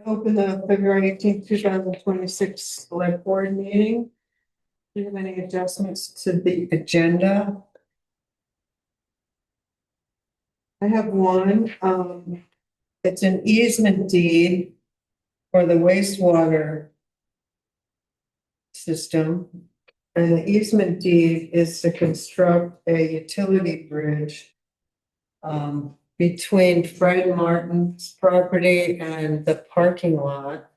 Open the February 18th, 2026 select board meeting. Do you have any adjustments to the agenda? I have one, it's an easement deed for the wastewater system. And the easement deed is to construct a utility bridge between Fred Martin's property and the parking lot.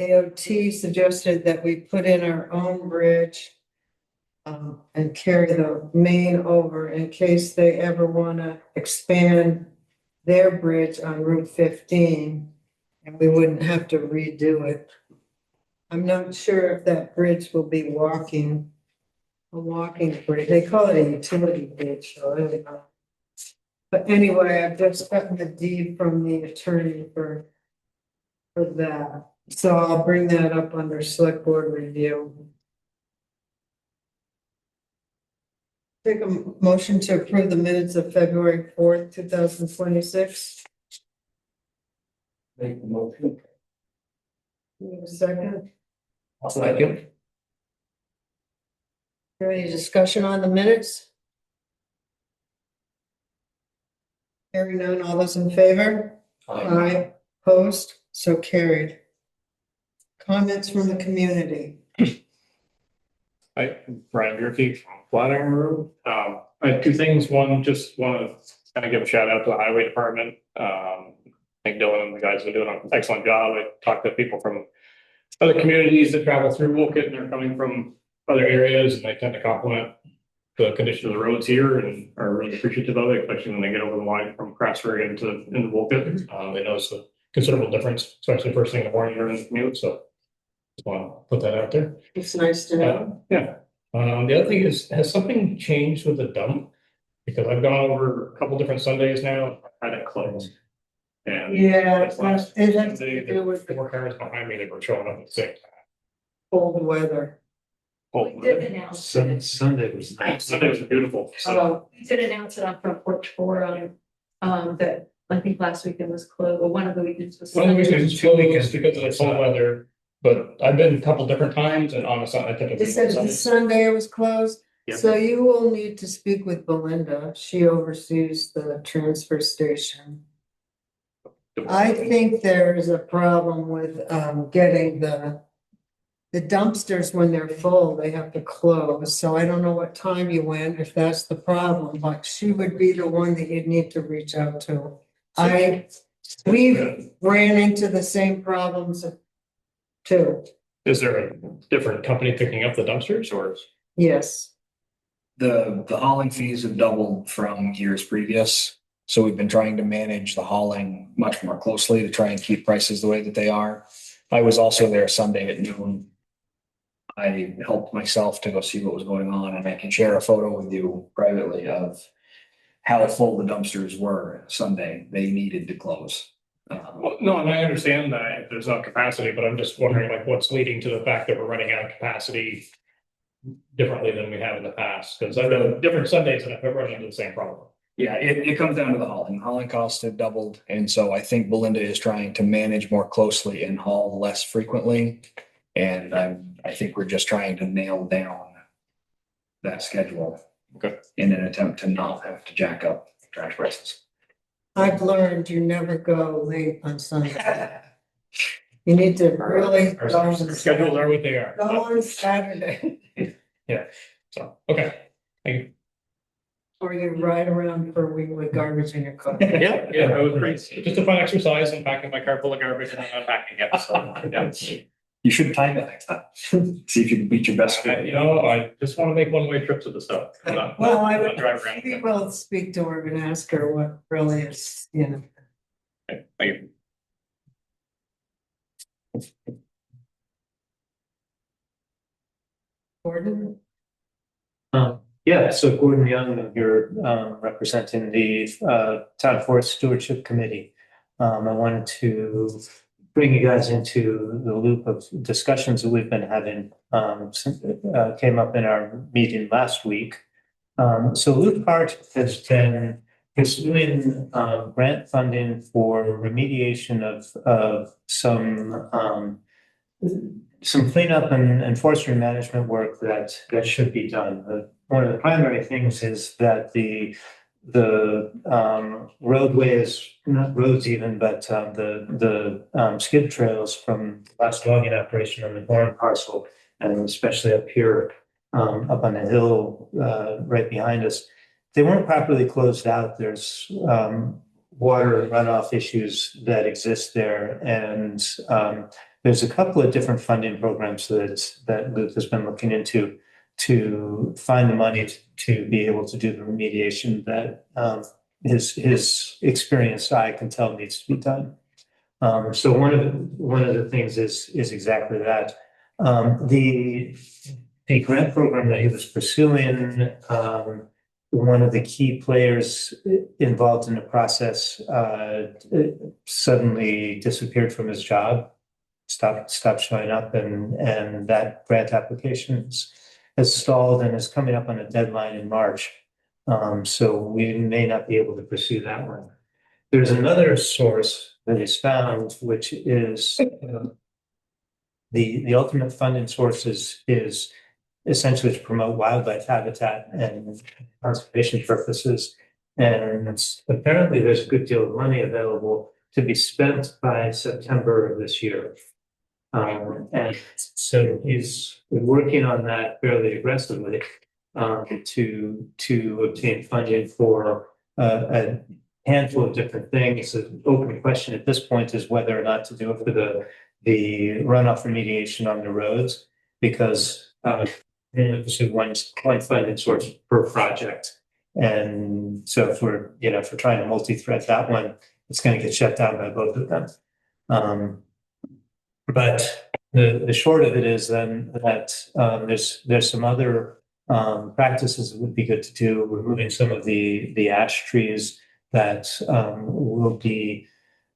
AOT suggested that we put in our own bridge and carry the main over in case they ever want to expand their bridge on Route 15, and we wouldn't have to redo it. I'm not sure if that bridge will be a walking bridge. They call it a utility bridge, so I don't know. But anyway, I've just gotten the deed from the attorney for that. So I'll bring that up under select board review. Take a motion to approve the minutes of February 4th, 2026. Make the motion. You have a second? I'll second. Is there any discussion on the minutes? Hearing none, all those in favor? Aye. Opposed, so carried. Comments from the community? Hi, Brian Murphy from Flatiron Road. I had two things. One, just want to kind of give a shout out to the highway department. I think Dylan and the guys are doing an excellent job. I talked to people from other communities that travel through Wolcott and they're coming from other areas and they tend to compliment the condition of the roads here and are really appreciative of it, especially when they get over the line from Craftsbury into Wolcott. They notice a considerable difference, especially first thing in the morning during the commute. So just want to put that out there. It's nice to know. Yeah. The other thing is, has something changed with the dump? Because I've gone over a couple different Sundays now, had it closed. And Yeah, this last it has Sunday, to do with the 4 cars behind me that were showing up at the same time. cold weather. Oh, We did announce it. Sunday was nice. Sunday was beautiful. So We did announce it on Front Porch Forum, that I think last weekend was closed, or one of the weekends was. one of the weekends It's is 2 closed weekends. because of the cold weather, but I've been a couple different times and on a Sunday, I think They it's said Sunday. Sunday it was closed. Yeah. So you will need to speak with Belinda. She oversees the transfer station. I think there is a problem with getting the dumpsters when they're full, they have to close. So I don't know what time you went, if that's the problem, but she would be the one that you'd need to reach out to. We ran into the same problems too. Is there a different company picking up the dumpsters or? Yes. The hauling fees have doubled from years previous. So we've been trying to manage the hauling much more closely to try and keep prices the way that they are. I was also there Sunday at noon. I helped myself to go see what was going on, and I can share a photo with you privately of how full the dumpsters were Sunday. They needed to close. Well, no, and I understand that there's not capacity, but I'm just wondering like what's leading to the fact that we're running out of capacity differently than we have in the past, because I've done different Sundays and I've been running into the same problem. Yeah, it comes down to the hauling. Hauling costs have doubled, and so I think Belinda is trying to manage more closely and haul less frequently. And I think we're just trying to nail down that schedule. Okay. In an attempt to not have to jack up trash prices. I've learned you never go late on Sunday. You need to really go Our on schedules are what they are. Go on Saturday, So, okay, thank you. or you ride around for a week with garbage in your car. Yeah, that was great. Just a fun exercise and packing my car full of garbage and then unpacking it. So, yeah. You should time it next time. See if you can beat your best score. You know, I just want to make one-way trips with the stuff. I'm not- Well, I I'm would, not driving around. we will speak to her and ask her what really is, you know. Okay, thank you. Gordon? Yeah, so Gordon Young, I'm here representing the Town Forest Stewardship Committee. I wanted to bring you guys into the loop of discussions that we've been having since came up in our meeting last week. So Wolcott has been pursuing grant funding for remediation of some cleanup and forestry management work that should be done. One of the primary things is that the roadways, not roads even, but the skid trails from last logging operation on the Gorham parcel, and especially up here up on the hill right behind us, they weren't properly closed out. There's water and runoff issues that exist there, and there's a couple of different funding programs that Luke has been looking into to find the money to be able to do the remediation that his experienced eye can tell needs to be done. So one of the things is exactly that. The grant program that he was pursuing, one of the key players involved in the process suddenly disappeared from his job, stopped showing up, and that grant application has stalled and is coming up on a deadline in March. So we may not be able to pursue that one. There's another source that is found, which is the ultimate funding source is essentially to promote wildlife habitat and conservation purposes. And apparently there's a good deal of money available to be spent by September of this year. And so he's working on that fairly aggressively to obtain funding for a handful of different things. The open question at this point is whether or not to do it for the runoff remediation on the roads, because this is one funding source per project. And so if we're trying to multi-thread that one, it's going to get shut down by both of them. But the short of it is then that there's some other practices that would be good to do, removing some of the ash trees that will be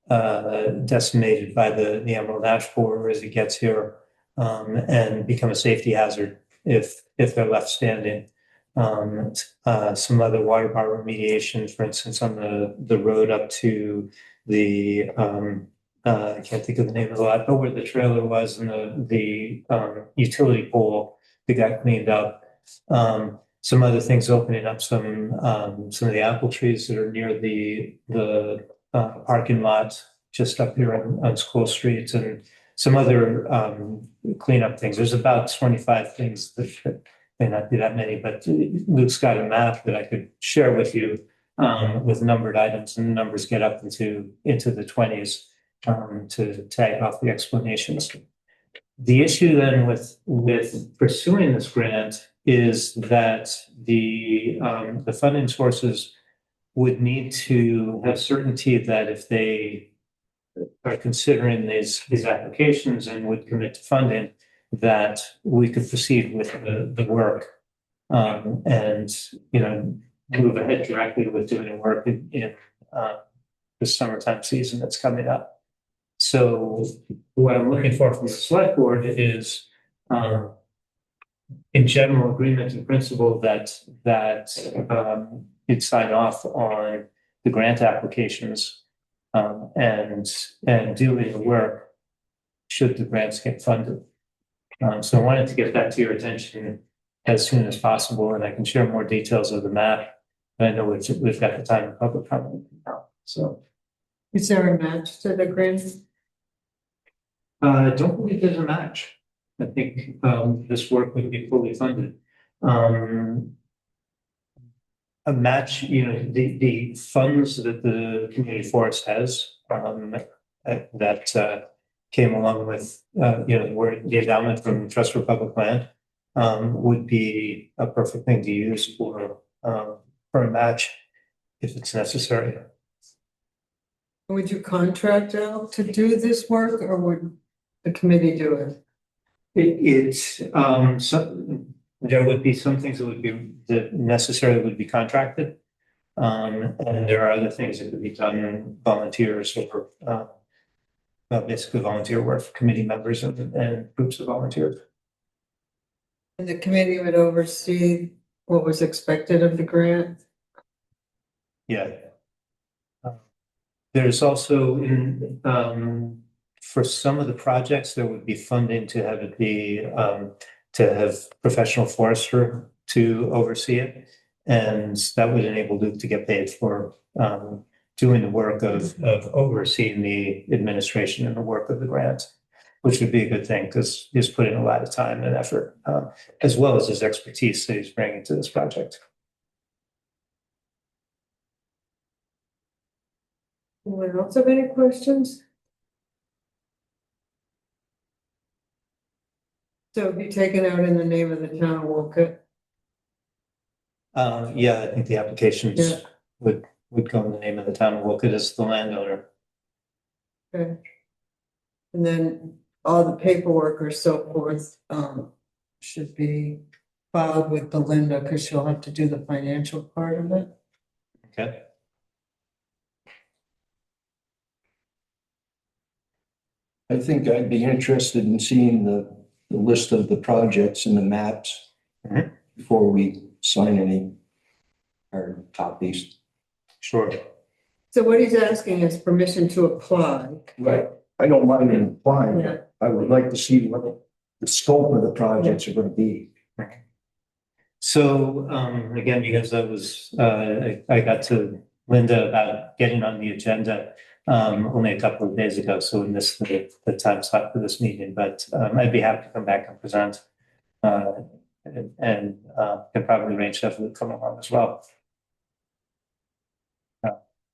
decimated by the emerald ash borer as it gets here, and become a safety hazard if they're left standing. Some other water bar remediation, for instance, on the road up to the I can't think of the name of the lot, but where the trailer was and the utility pole that got cleaned up. Some other things opening up some of the apple trees that are near the parking lot just up here on School Street, and some other cleanup things. There's about 25 things that may not be that many, but Luke's got a map that I could share with you with numbered items, and the numbers get up into the 20s to tag off the explanations. The issue then with pursuing this grant is that the funding sources would need to have certainty that if they are considering these applications and would commit to funding, that we could proceed with the work and move ahead directly with doing the work in the summertime season that's coming up. So what I'm looking for from the select board is in general agreement in principle that you'd sign off on the grant applications and doing the work should the grants get funded. So I wanted to get that to your attention as soon as possible, and I can share more details of the map. I know we've got the time of public comment now. So Is there a match to the grant? I don't believe there's a match. I think this work would be fully funded. A match, the funds that the community forest has that came along with where the endowment from Trust for Public Land would be a perfect thing to use for a match if it's necessary. Would you contract out to do this work, or would the committee do it? There would be some things that necessarily would be contracted, and there are other things that could be done in volunteers or basically volunteer work for committee members and groups of volunteers. And the committee would oversee what was expected of the grant? Yeah, There's also for some of the projects, there would be funding to have it be, to have professional forester to oversee it. And that would enable Luke to get paid for, doing the work of overseeing the administration and the work of the grant, which would be a good thing because he's put in a lot of time and effort, as well as his expertise that he's bringing to this project. Anyone else have any questions? So be taken out in the name of the town of Wolcott. Yeah, I think the applications Yeah. would go in the name of the town of Wolcott as the landowner. Okay. And then all the paperwork or so forth, should be filed with Belinda, because she'll have to do the financial part of it. Okay. I think I'd be interested in seeing the list of the projects and the maps Mhm. before we sign any hard copies. Sure. So what he's asking is permission to apply. Right. I don't mind applying, Yeah. but I would like to see what the scope of the projects are going to be. So, again, because I got to Linda about getting on the agenda, only a couple of days ago, so we missed the time slot for this meeting, but, I'd be happy to come back and present. And can probably arrange stuff with come along as well.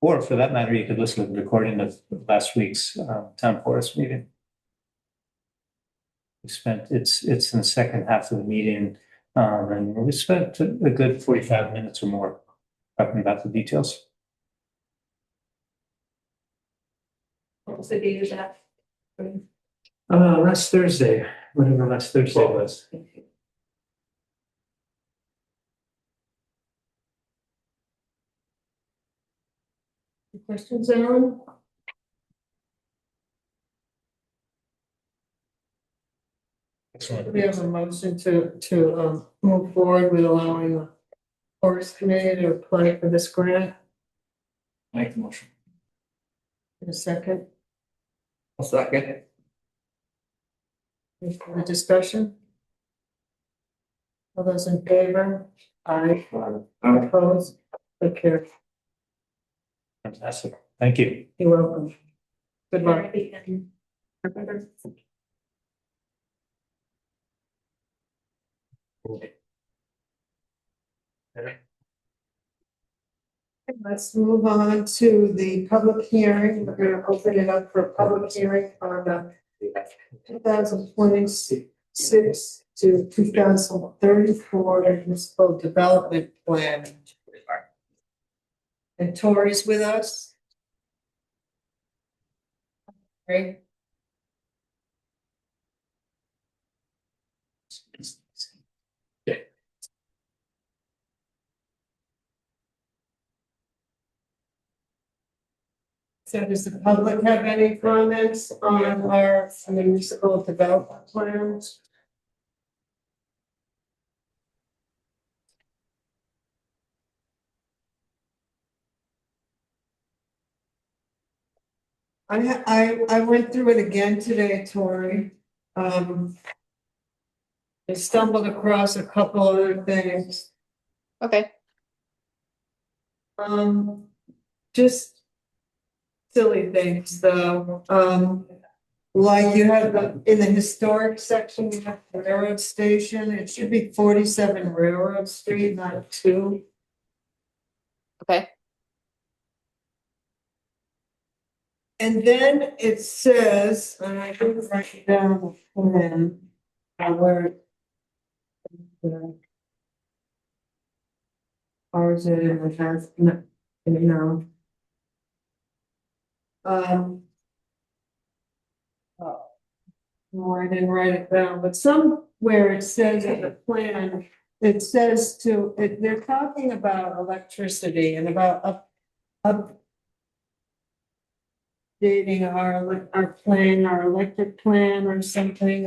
Or for that matter, you could listen to the recording of last week's, town forest meeting. It's in the second half of the meeting, and we spent a good 45 minutes or more talking about the details. What was the date of that? Last Thursday, whatever last Thursday was. Questions, Alan? We have a motion to move forward with allowing the forest committee to apply for this grant. Make the motion. In a second, A second. any further discussion? All those in favor? Aye. Opposed? Okay, Fantastic. Thank you. you're welcome. Good luck. Let's move on to the public hearing. We're gonna open it up for a public hearing on the 2026 to 2034 municipal development plan. And Tori's with us. Great. So does the public have any comments on our municipal development plans? I went through it again today, Tori. I stumbled across a couple other things. Okay, Just silly things though. Like you have in the historic section, you have the railroad station. It should be 47 Railroad Street, not 2. okay. And then it says, and I didn't write it down the plan, where. Ours it has, no, no. No, I didn't write it down, but somewhere it says in the plan, it says they're talking about electricity and about updating our plan, our electric plan or something.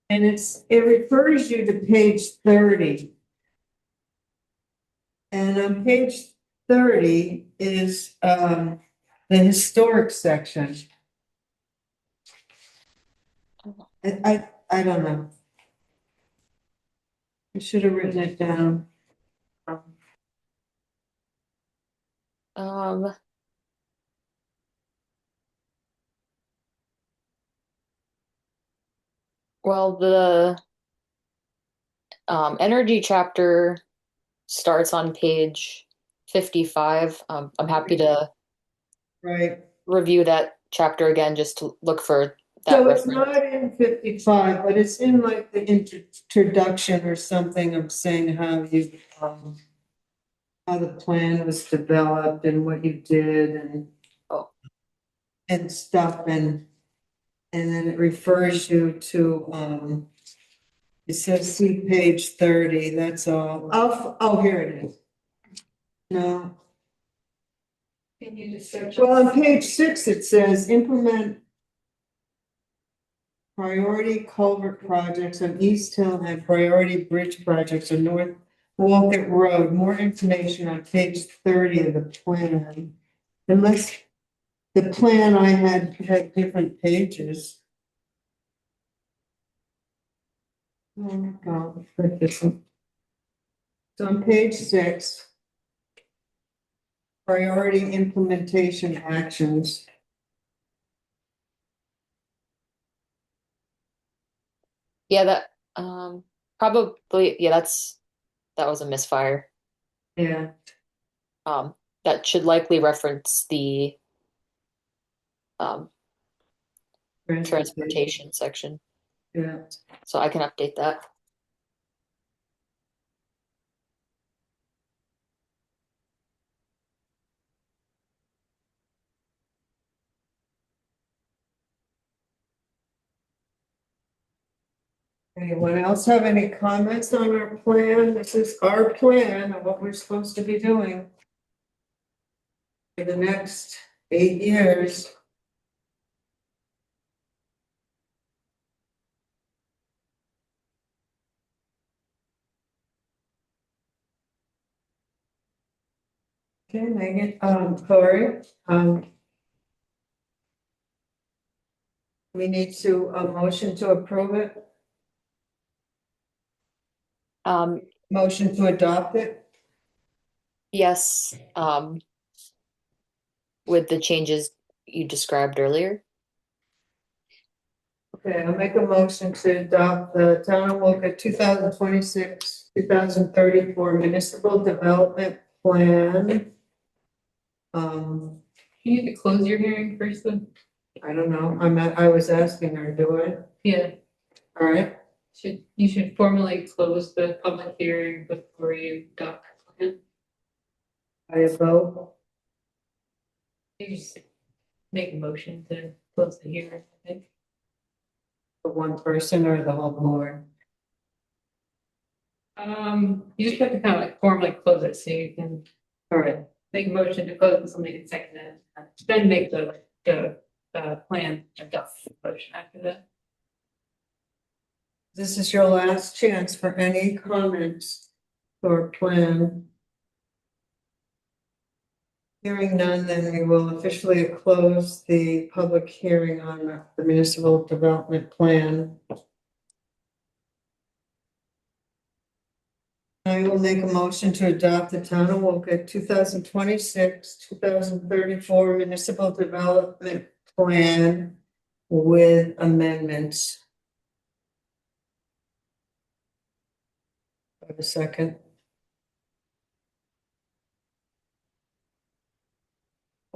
And it refers you to page 30. And on page 30 is, the historic section. I don't know. I should have written it down. Um, well, the energy chapter starts on page 55. I'm happy to Right. review that chapter again just to look for that So it's reference. not in 55, but it's in like the introduction or something of saying how you, how the plan was developed and what you did and Oh. and stuff and then it refers you to, it says see page 30, that's all. Oh, here it is. No, Can you just search? well, on page 6, it says implement priority culvert projects on East Hill and priority bridge projects on North Wolcott Road. More information on page 30 of the plan. Unless the plan I had different pages. Oh my God, put this one. So on page 6, priority implementation actions. Yeah, that probably that was a misfire. Yeah. That should likely reference the transportation section. Yeah. So I can update that. Anyone else have any comments on our plan? This is our plan of what we're supposed to be doing for the next 8 years. Okay, Megan, Cory, we need to, a motion to approve it, motion to adopt it. Yes, with the changes you described earlier. Okay, I'll make a motion to adopt the Town of Wolcott 2026, 2034 Municipal Development Plan. You need to close your hearing first, then. I don't know, I was asking her, do I? Yeah, All right, you should formally close the public hearing before you adopt the plan. I vote. You just make a motion to close the hearing, I think. For one person or the whole board? You just have to kind of like formally close it, so you can All right, make a motion to close and somebody can second it, then make the plan adopt motion after that. this is your last chance for any comments or plan. Hearing none, then we will officially close the public hearing on the municipal development plan. I will make a motion to adopt the Town of Wolcott 2026, 2034 municipal development plan with amendments. Have a second.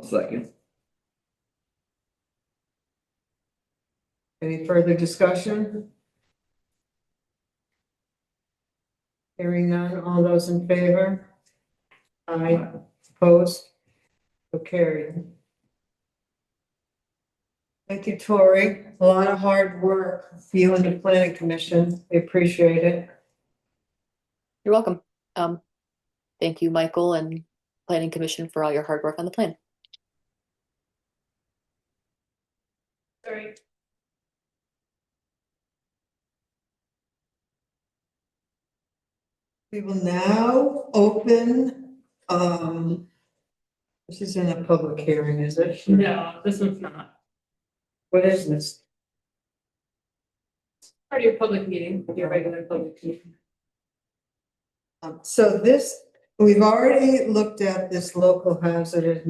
Second. Any further discussion? Hearing none, all those in favor? Aye. Opposed? So carried. Thank you, Tori. A lot of hard work for you and the planning commission. We appreciate it. You're welcome. Thank you, Michael and Planning Commission for all your hard work on the plan. Sorry. We will now open This is in a public hearing, is it? No, this one's not. What is this? Part of your public meeting, your regular public meeting. So this, we've already looked at this local hazard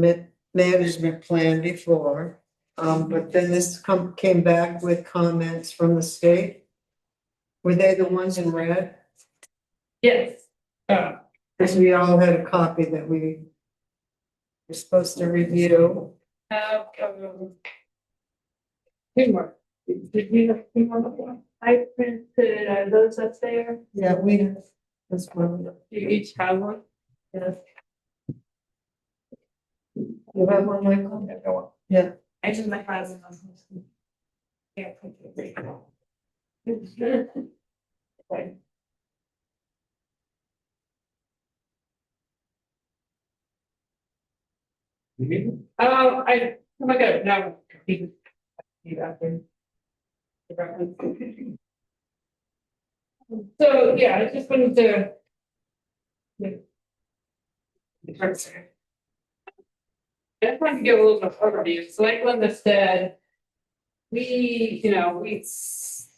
management plan before. But then this came back with comments from the state. Were they the ones in red? Yes. Because we all had a copy that we were supposed to review. Two more. Did you have two more? I printed those up there. Yeah, this one. You each have one. Yes. You have one, Michael? Yeah. I just my files. Yeah. Okay. Oh my God, now. So, yeah, I just wanted to. I just wanted to give a little bit of overview. So like Linda said, we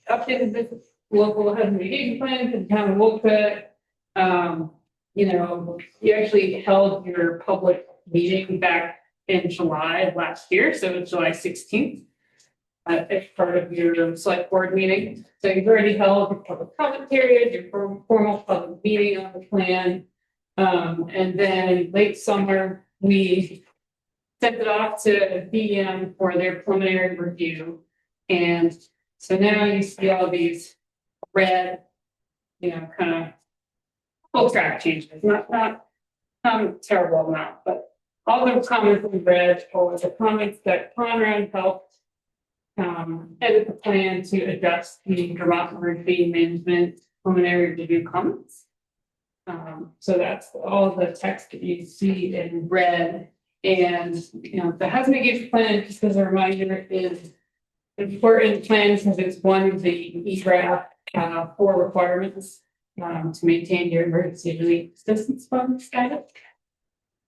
updated this local hazard mitigation plan for the town of Wolcott. You actually held your public meeting back in July of last year, so it's July 16th. As part of your select board meeting. So you've already held your public comment period, your formal public meeting on the plan. And then late summer, we sent it off to BM for their preliminary review. And so now you see all these red, kind of full track changes, not terrible amount, but all the comments in red or the comments that Conrad helped edit the plan to address the Vermont emergency management preliminary review comments. So that's all the text that you see in red. And the hazard mitigation plan, just as a reminder, is an important plan because it's one of the ERAF 4 requirements to maintain your emergency relief assistance fund status.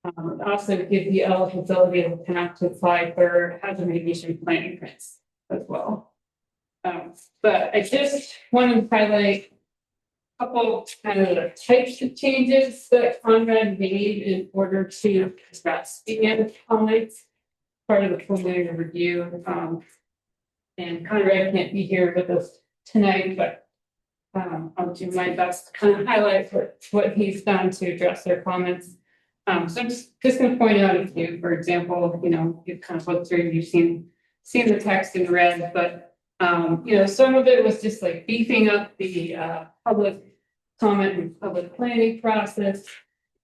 It also gives the eligibility of the town to apply for hazard mitigation planning grants as well. But I just wanted to highlight a couple kind of the types of changes that Conrad made in order to address the comments part of the preliminary review. And Conrad can't be here with us tonight, but I'll do my best to kind of highlight what he's done to address their comments. So I'm just going to point out a few. For example, you've kind of looked through, you've seen the text in red, but some of it was just like beefing up the public comment and public planning process,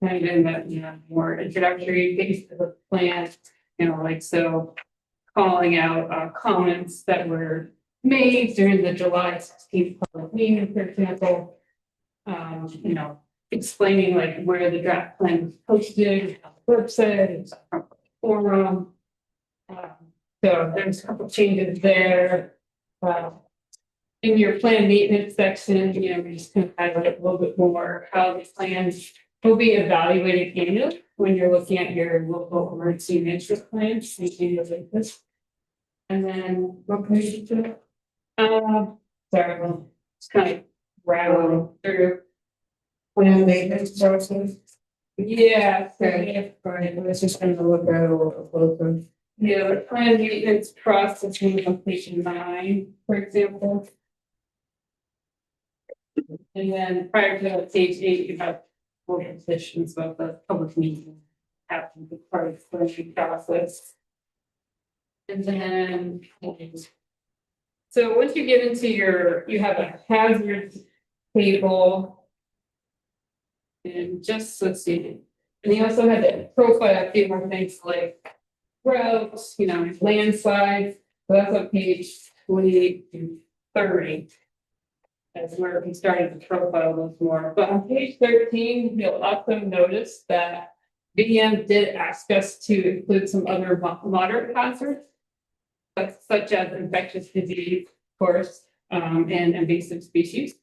kind of in that more introductory phase of the plan, so calling out comments that were made during the July 16th public meeting, for example, explaining like where the draft plan was posted, on the website, forum. So there's a couple changes there. In your plan maintenance section, we just kind of highlight a little bit more how the plans will be evaluated annually when you're looking at your local emergency management plans, like this. And then what can you do? Sorry, I'm just kind of rattling through. Plan maintenance process. Yeah, Okay. Right, let's just kind of look at it a little closer. yeah, the plan maintenance process in completion 9, for example. And then prior to that, page 8, you have full positions of the public meeting happening as part of the planning process. And then, so once you get into you have a hazard table. And just, let's see, and you also had to profile a few more things like roads, landslides. So that's on page 28 to 30. That's where we started to profile those more. But on page 13, you'll also notice that VM did ask us to include some other moderate hazards, such as infectious disease, of course, and invasive species.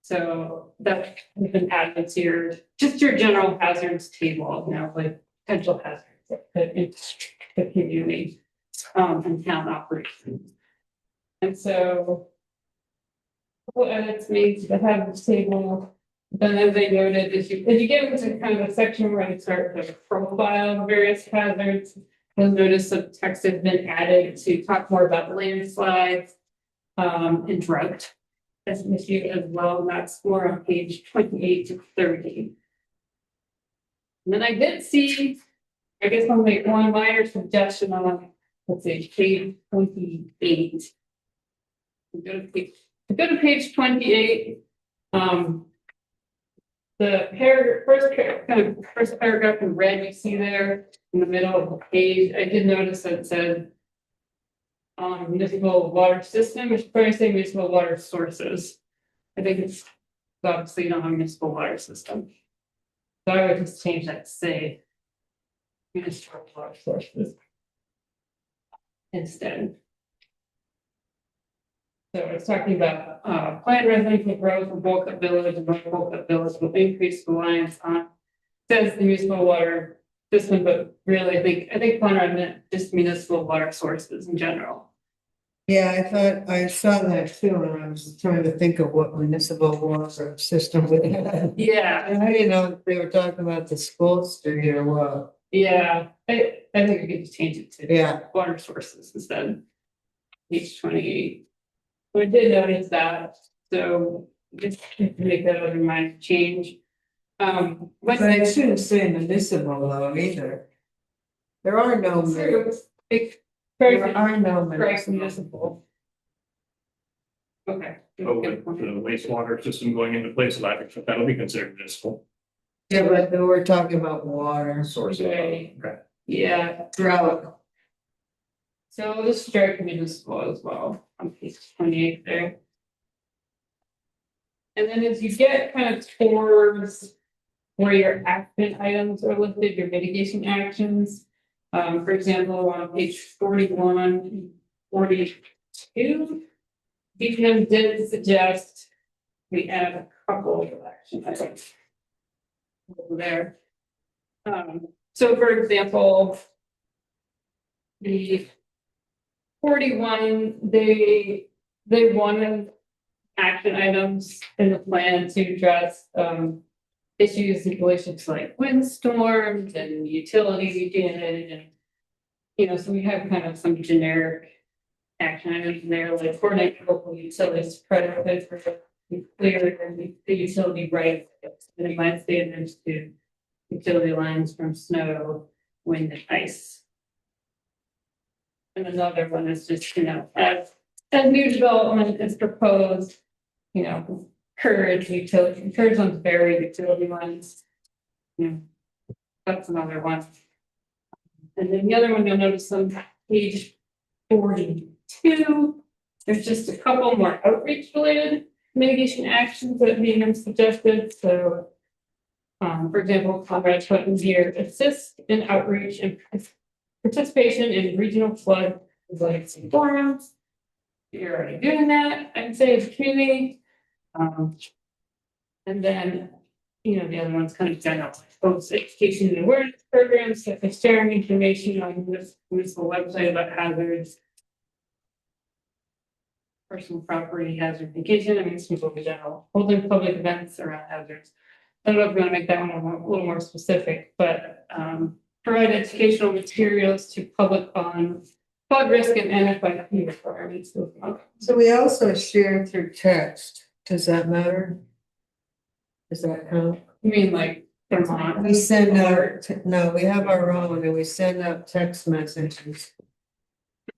So that has been added to your general hazards table, like potential hazards it's the community, and town operations. And so. Couple edits made to have this table, then as I noted, as you get into kind of a section where I start to profile various hazards, you'll notice some text has been added to talk more about landslides, and drought as an issue as well, and that's more on page 28 to 30. And then I did see, I guess I'll make one minor suggestion on, let's see, page 28. Go to page 28. The first paragraph in red you see there in the middle of the page, I did notice that it said municipal water system, which probably say municipal water sources. I think it's obviously not a municipal water system. So I would just change that to say municipal water sources instead. So it's talking about planned residential growth in Wolcott Village and Wolcott Village will increase reliance on, says the municipal water system, but really I think Conrad meant just municipal water sources in general. Yeah, I thought, I saw that too, and I was trying to think of what municipal water system we had. Yeah, And I didn't know if they were talking about the school street or what. yeah. I think we could just change it to Yeah, water sources instead. Page 28. So I did notice that, so just to make that other minor change. But but I shouldn't say municipal though either. There are no, there are no Correct, municipal. municipal. Okay. Oh, with the wastewater system going into place, I think that'll be considered municipal. Yeah, but then we're talking about water, Source. Okay. Okay. Yeah, drought. so this strike municipal as well on page 28 there. And then as you get kind of towards where your action items are listed, your mitigation actions. For example, on page 41, 42, BPM did suggest we add a couple of action items over there. So for example, the 41, they wanted action items in the plan to address issues in relation to like windstorms and utility damage and so we have kind of some generic action items there, like coordinate local utilities credit for clear the utility rights, minimize damage to utility lines from snow, wind, and ice. And another one is just, as new development is proposed, encourage on buried utility lines. That's another one. And then the other one you'll notice on page 42, there's just a couple more outreach related mitigation actions that being suggested. So, for example, Conrad put in here, assist in outreach and participation in regional flood resiliency forums. You're already doing that, I'd say, as a community. And then, the other one's kind of general, both education and awareness programs, such as sharing information on this municipal website about hazards, personal property hazard mitigation. I mean, it's people in general, holding public events around hazards. I don't know if we want to make that one a little more specific, but provide educational materials to public on flood risk and NFIP requirements. So we also share through text. Does that matter? Does that count? You mean like Vermont? We send out, no, we have our own and we send out text messages.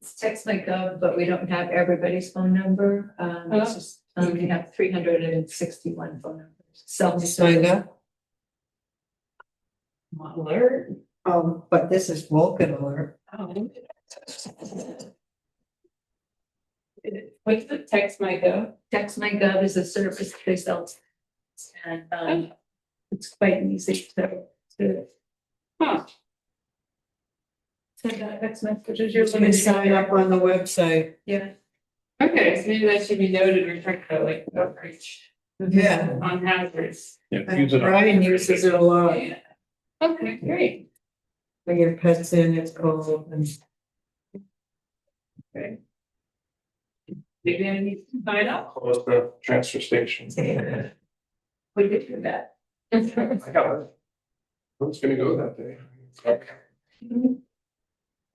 It's text my gov, but we don't have everybody's phone number. It's just, we have 361 phone numbers. You signed up? Alert. But this is Wolcott alert. Oh. What's the text my go? Text my gov is a service they sell. And it's quite easy to send out text messages. You can sign up on the website. Yeah. Okay, so maybe that should be noted. We're talking about like outreach Yeah. on hazards. Yeah, use it. Brian uses it a lot. Okay, great. Bring your pets in, it's cold and. Okay. Maybe I need to sign up. Close the transfer station. We could do that. I got it. Who's gonna go that day?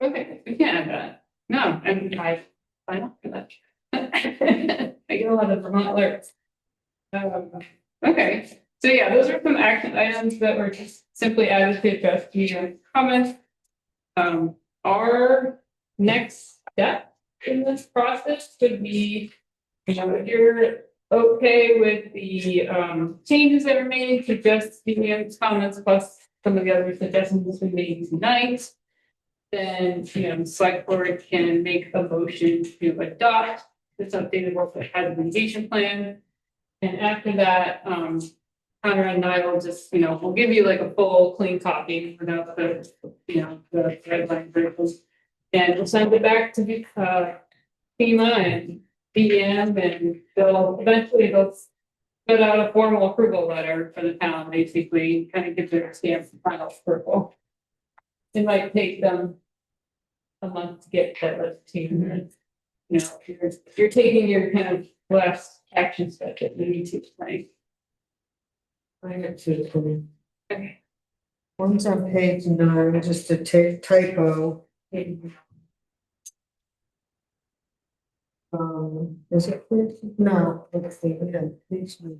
Okay, we can have that. No, and I sign up for that. I get a lot of Vermont alerts. Okay, so yeah, those are some action items that were just simply added to address the comments. Our next step in this process would be, if you're okay with the changes that were made to just the comments plus some of the other suggestions we made tonight, then, the select board can make a motion to adopt this updated Wolcott hazard mitigation plan. And after that, Connor and I will just, we'll give you like a full clean copy without the, the red line versions. And we'll send it back to the FEMA and BM, and they'll put out a formal approval letter for the town, basically, kind of give their stamp for final approval. It might take them a month to get that list to you. You're taking your kind of last action step that you need to tonight. I have two for me. Okay. One's on page 9, just a typo. Is it page? No, let's see, page 9.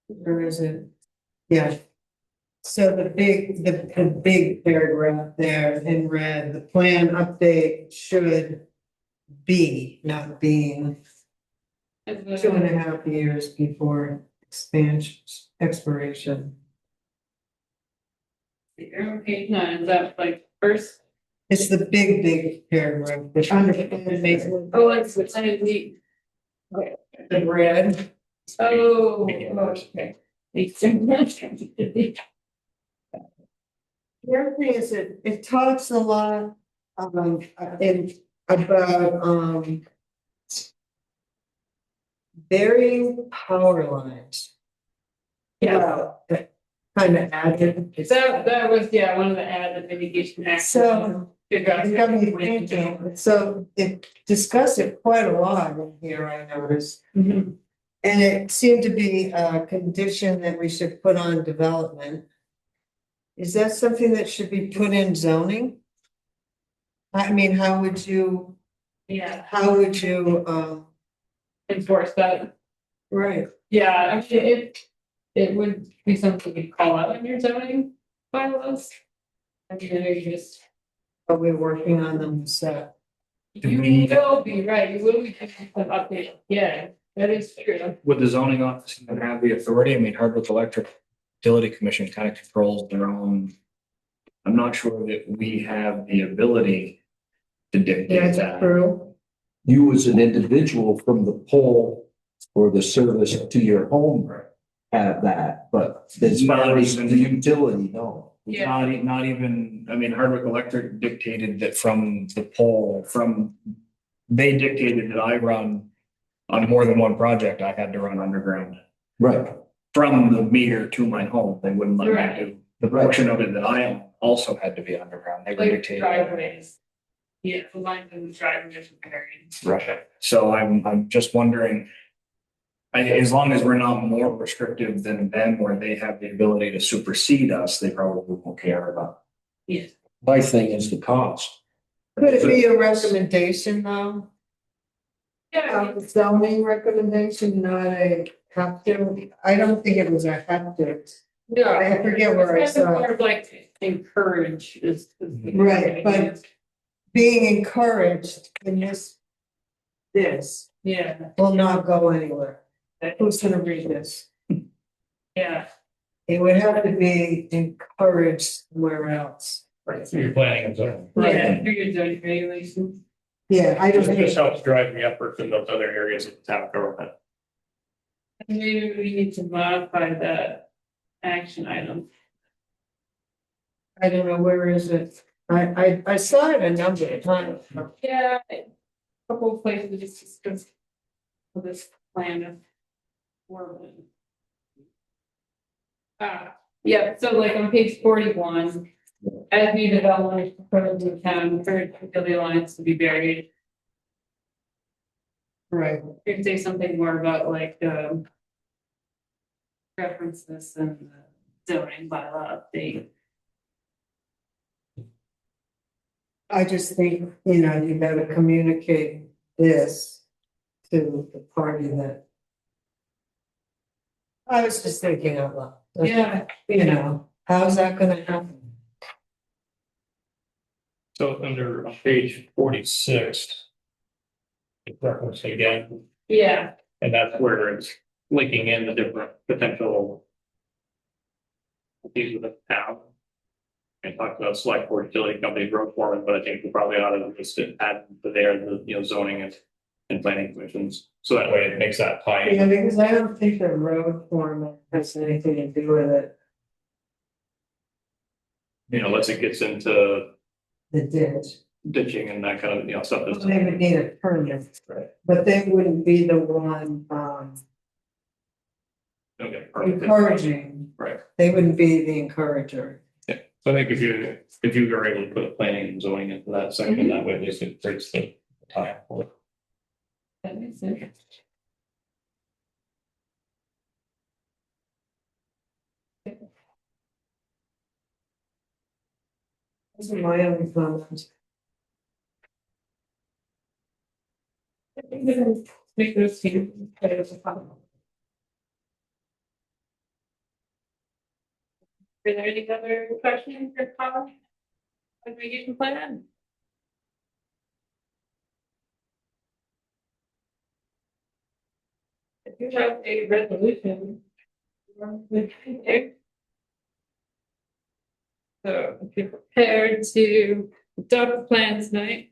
Where is it? Yeah. So the big paragraph there in red, the plan update should be, not being 2.5 years before expiration. You're on page 9, is that like first? It's the big paragraph, the under. Oh, it's the red. Oh, okay. The other thing is it talks a lot about burying power lines. Yeah. Wow, that kind of added. That was, one of the added mitigation actions. So it got me thinking, so it discussed it quite a lot in here, I noticed. Mhm. And it seemed to be a condition that we should put on development. Is that something that should be put in zoning? I mean, how would you Enforce that. right, Yeah, I mean, it would be something you'd call out in your zoning bylaws. I mean, you just. are we working on them, so. You will be, right, you will be getting some update, yeah, that is true. Would the zoning office even have the authority? I mean, Hardwick Electric Utility Commission kind of controls their own. I'm not sure that we have the ability to dictate that. True. You as an individual from the pole or the service to your home have that, but as far as the utility, no. Yeah. Not even, I mean, Hardwick Electric dictated that from the pole, they dictated that I run on more than one project, I had to run underground. Right. From the meter to my home, they wouldn't let me Right. do. The portion of it that I own also had to be underground. They were Like dictated. driveways. Yeah, the lines in the driveways are buried. Right. So I'm just wondering. As long as we're not more prescriptive than them, where they have the ability to supersede us, they probably won't care about. Yes. My thing is the cost. Could it be a recommendation though? Yeah, Zoning recommendation, not a have to, I don't think it was a have to. no. I forget where I It's saw it. more of like encourage is. Right, but being encouraged in this Yeah, will not go anywhere. Who's gonna read this? yeah. It would have to be encouraged somewhere else. Right, so you're planning and zoning. Yeah, through your zoning regulations. Yeah, I It don't. just helps drive the effort in those other areas of the town government. Maybe we need to modify that action item. I don't know, where is it? I saw it a number of times. Yeah, a couple of places just because of this plan of work. Yeah, so like on page 41, as new development proposed in town, for utility lines to be buried. Right. You can say something more about like, references and the zoning bylaw update. I just think, you gotta communicate this to the party that. I was just thinking out loud. Yeah. How's that gonna happen? So under page 46. It's referenced again, Yeah, and that's where it's linking in the different potential. These with the town. And talked about select board utility company road foreman, but I think we probably ought to just add there the zoning and planning commissions. So that way it makes that tie in. Yeah, because I don't think the road foreman has anything to do with it, Unless it gets into the ditch. ditching and that kind of, stuff. Well, they would need a permit, but they wouldn't be the one, Okay, perfect. encouraging. Right. They wouldn't be the encourager. So I think if you are able to put a planning and zoning into that section, that way at least it breaks the tie for it. that makes sense. Those are my only comments. I think we can make those two. Are there any other questions or comments? Mitigation plan? If you have a resolution. So if you're prepared to adopt the plan tonight.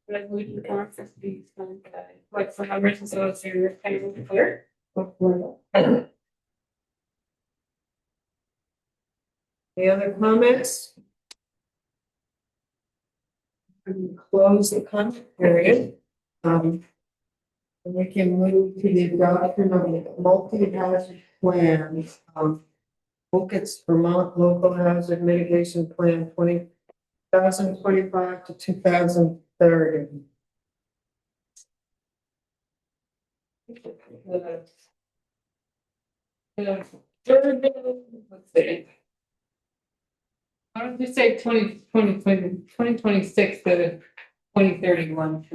Resolution form for the signed by like for numbers, so it's your payroll clear. Any other comments? We close the comment period. And we can move to the adoption of a multi-hazard plan. Wolcott's Vermont Local Hazard Mitigation Plan 2025 to 2030. Let's see. Why don't you say 2026 to 2031?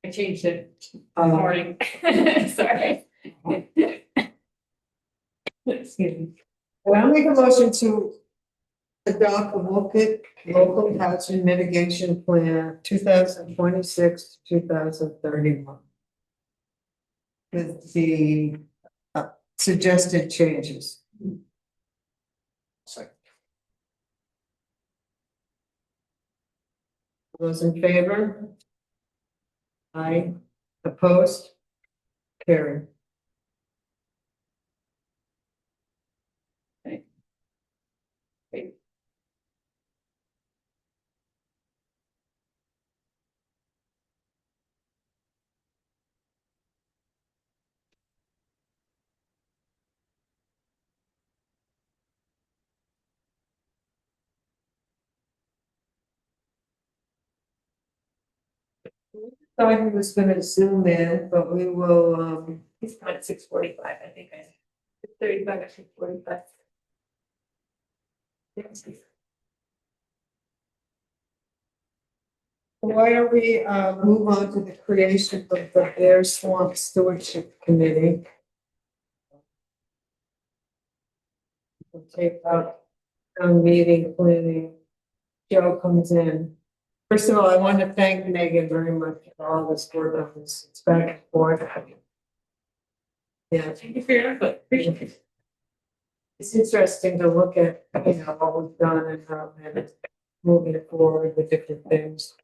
I changed it this morning. Sorry. Excuse me. Well, I'll make a motion to adopt the Wolcott Local Hazard Mitigation Plan 2026 to 2031. With the suggested changes. Those in favor? Aye. Opposed? Carried. Thought he was gonna zoom in, but we will, It's not 6:45, I think 35 or 6:45. why don't we, move on to the creation of the Bear Swamp Stewardship Committee? We'll take out town meeting planning. Joe comes in. First of all, I want to thank Megan very much for all this work on this. It's back and forth. Yeah, Thank you for your input, appreciate it. it's interesting to look at, what we've done and how we're moving it forward with different things.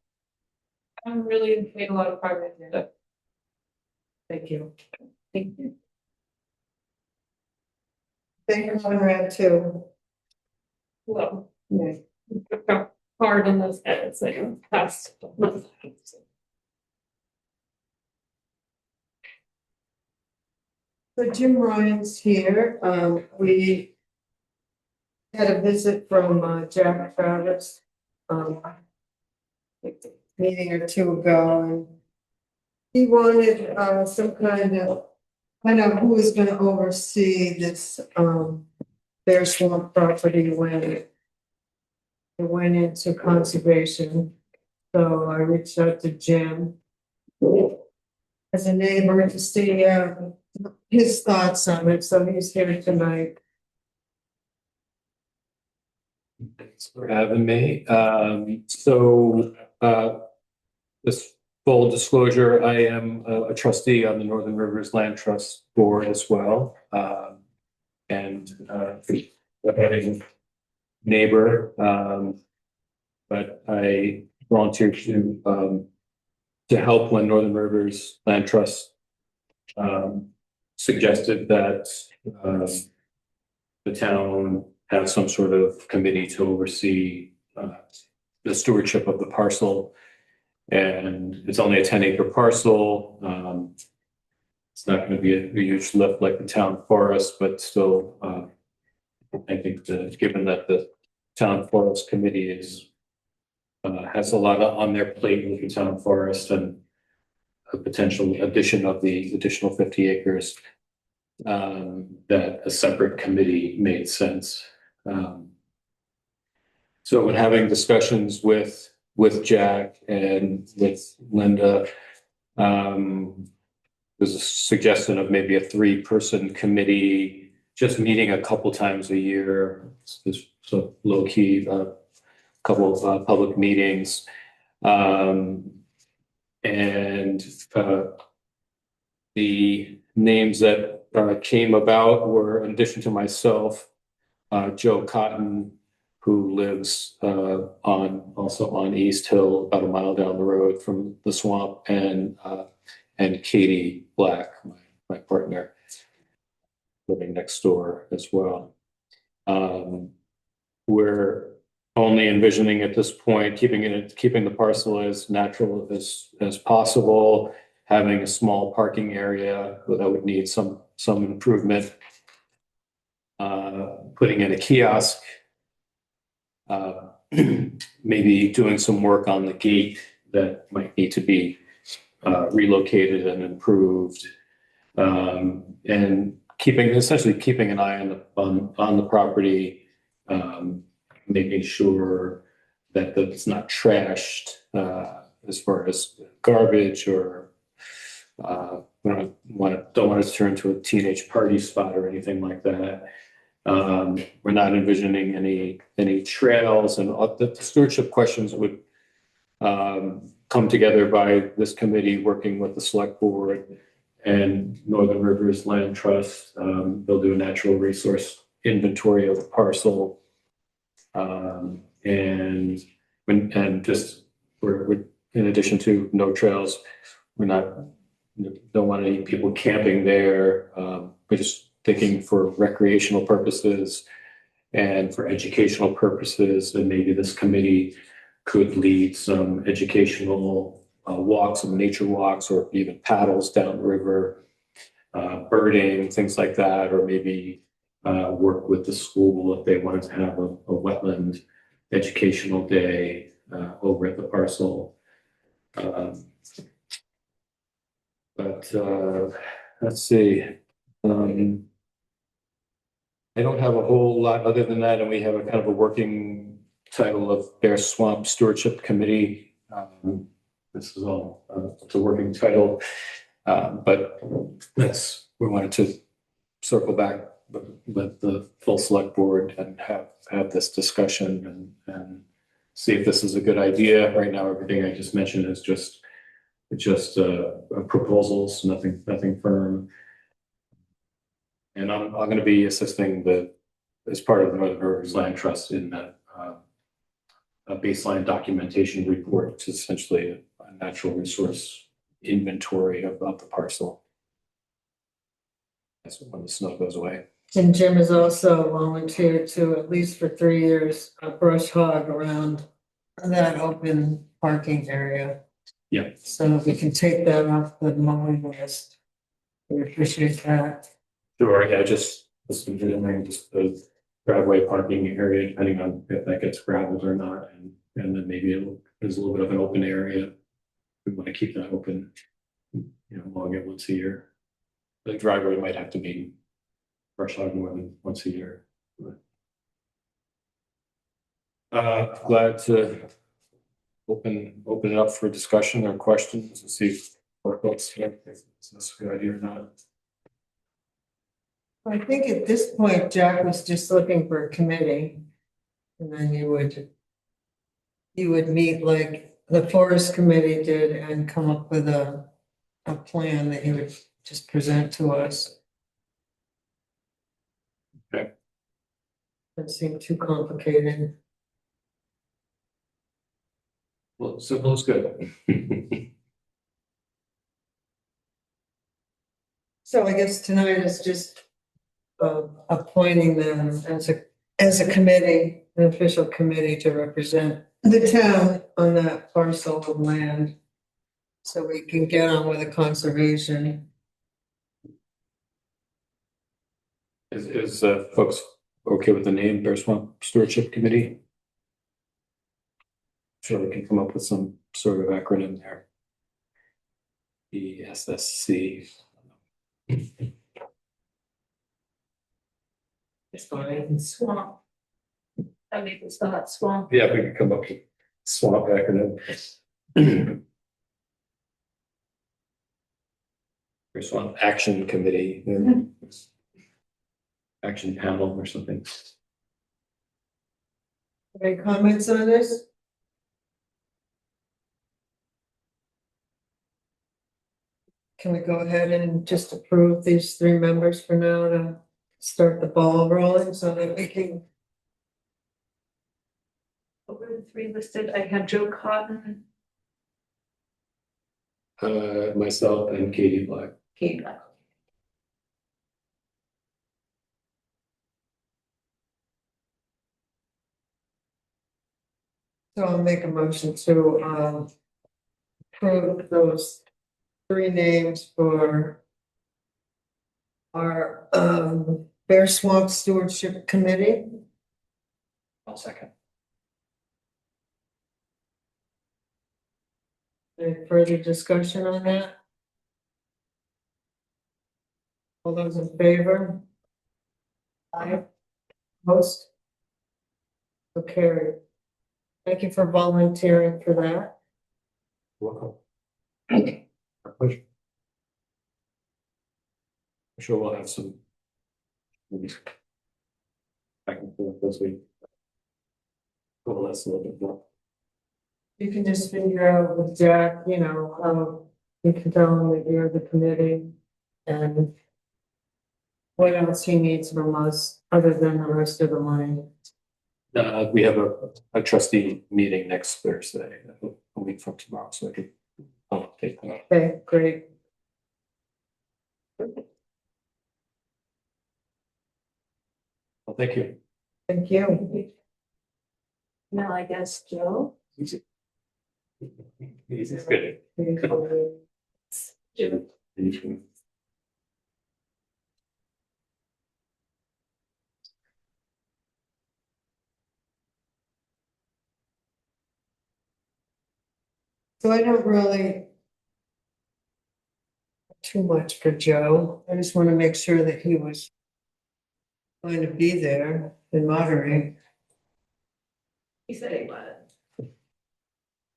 I'm really made a lot of progress here. Thank you. Thank you. Thank you, Conrad, too. Well, Yeah. hard on those edits, like past month. So Jim Ryan's here. We Had a visit from Jack Travis, meeting or two ago, and he wanted some kind of, I know who was gonna oversee this Bear Swamp property when it went into conservation. So I reached out to Jim as a neighbor to see his thoughts on it, so he's here tonight. Thanks for having me. This full disclosure, I am a trustee on the Northern Rivers Land Trust Board as well. And a neighbor, but I volunteered to help when Northern Rivers Land Trust suggested that the town have some sort of committee to oversee the stewardship of the parcel. And it's only a 10-acre parcel. It's not going to be a huge lift like the town forest, but still, I think that given that the town forest committee has a lot on their plate with the town forest and a potential addition of the additional 50 acres, that a separate committee made sense. So when having discussions with Jack and with Linda, there's a suggestion of maybe a 3-person committee, just meeting a couple times a year. So low key, couple of public meetings. And the names that came about were, in addition to myself, Joe Cotton, who lives also on East Hill, about a mile down the road from the swamp, and Katie Black, my partner, living next door as well. We're only envisioning at this point keeping the parcel as natural as possible, having a small parking area that would need some improvement, putting in a kiosk, maybe doing some work on the gate that might need to be relocated and improved, and essentially keeping an eye on the property, making sure that it's not trashed as far as garbage, or we don't want it to turn into a teenage party spot or anything like that. We're not envisioning any trails, and the stewardship questions would come together by this committee working with the select board and Northern Rivers Land Trust. They'll do a natural resource inventory of the parcel, and just we're in addition to no trails, don't want any people camping there. We're just thinking for recreational purposes and for educational purposes, and maybe this committee could lead some educational walks, some nature walks, or even paddles down the river, birding, things like that, or maybe work with the school if they wanted to have a wetland educational day over at the parcel. But let's see. I don't have a whole lot other than that, and we have a kind of a working title of Bear Swamp Stewardship Committee. This is all it's a working title, but we wanted to circle back with the full select board and have this discussion and see if this is a good idea. Right now, everything I just mentioned is just proposals, nothing firm. And I'm going to be assisting as part of the Northern Rivers Land Trust in a baseline documentation report, which is essentially a natural resource inventory of the parcel. That's when the snow goes away. And Jim has also volunteered to, at least for 3 years, brush hog around that open parking area. Yeah. So we can take that off the mowing list. We appreciate that. Sure. Yeah. Just listening to them, just driveway parking area, depending on if that gets gravelled or not, and then maybe there's a little bit of an open area. We want to keep that open, mowing it once a year. The driveway might have to be brushed out more than once a year. Glad to open it up for discussion or questions and see what folks think, if it's a good idea or not. I think at this point, Jack was just looking for a committee. And then you would meet like the forest committee did and come up with a plan that you would just present to us. Okay. Doesn't seem too complicated. Well, simple is good. So I guess tonight is just appointing them as a committee, an official committee to represent the town on that parcel of land. So we can get on with the conservation. Is folks okay with the name Bear Swamp Stewardship Committee? Sure, we can come up with some sort of acronym there. ESSC. It's fine. Swamp. I make it start swamp. Yeah, we could come up with swamp acronym. There's one action committee, action panel or something. Any comments on this? Can we go ahead and just approve these 3 members for now to start the ball rolling so that we can? Over the 3 listed, I have Joe Cotton, Myself and Katie Black. Kate Black. So I'll make a motion to approve those 3 names for our Bear Swamp Stewardship Committee. I'll second. Any further discussion on that? All those in favor? Aye. Most? So carried. Thank you for volunteering for that. Welcome. Our pleasure. I'm sure we'll have some back and forth this week. Well, that's a little bit more. You can just figure out with Jack, how you can tell him that you're the committee and what else he needs from us other than the rest of the money. We have a trustee meeting next Thursday, a week from tomorrow, so I can take that. Okay, great. Well, thank you. Thank you. Now I guess Joe. Easy. It's good. Joe. So I don't really too much for Joe. I just want to make sure that he was going to be there and moderate. He said he was.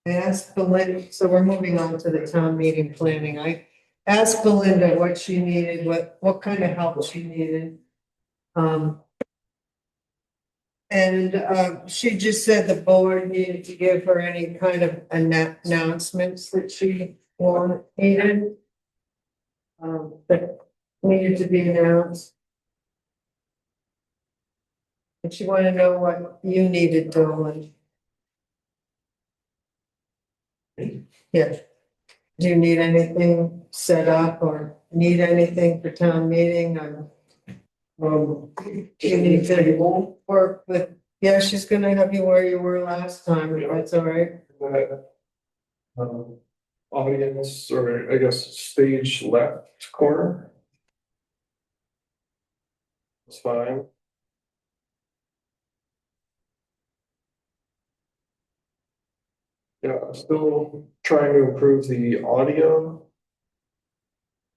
I asked Belinda, so we're moving on to the town meeting planning. I asked Belinda what she needed, what kind of help she needed. And she just said the board needed to give her any kind of announcements that she needed. That needed to be announced. And she wanted to know what you needed, Dolan. Yeah. Do you need anything set up or need anything for town meeting? Do you need to work with, yeah, she's gonna have you where you were last time, if that's all right. Audience, or I guess stage left corner. That's fine. Yeah, I'm still trying to improve the audio.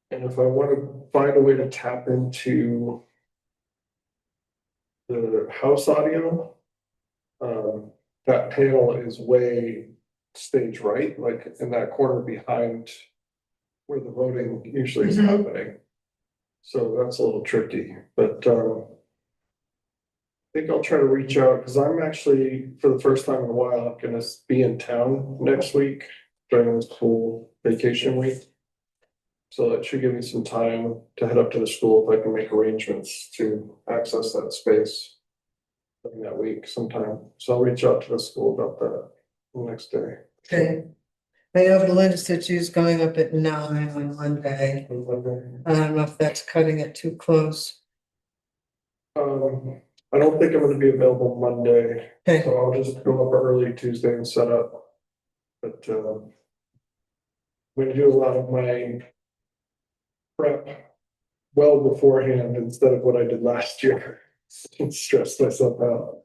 And if I want to find a way to tap into the house audio, that panel is way stage right, like in that corner behind where the voting usually is happening. So that's a little tricky, but I think I'll try to reach out because I'm actually, for the first time in a while, I'm gonna be in town next week during this whole vacation week. So that should give me some time to head up to the school if I can make arrangements to access that space during that week sometime. So I'll reach out to the school about that the next day. Okay. I know Belinda said she was going up at 9 on Monday. I don't know if that's cutting it too close. I don't think I'm gonna be available Monday, Okay, so I'll just go up early Tuesday and set up. But I'm gonna do a lot of my prep well beforehand instead of what I did last year. And stress myself out.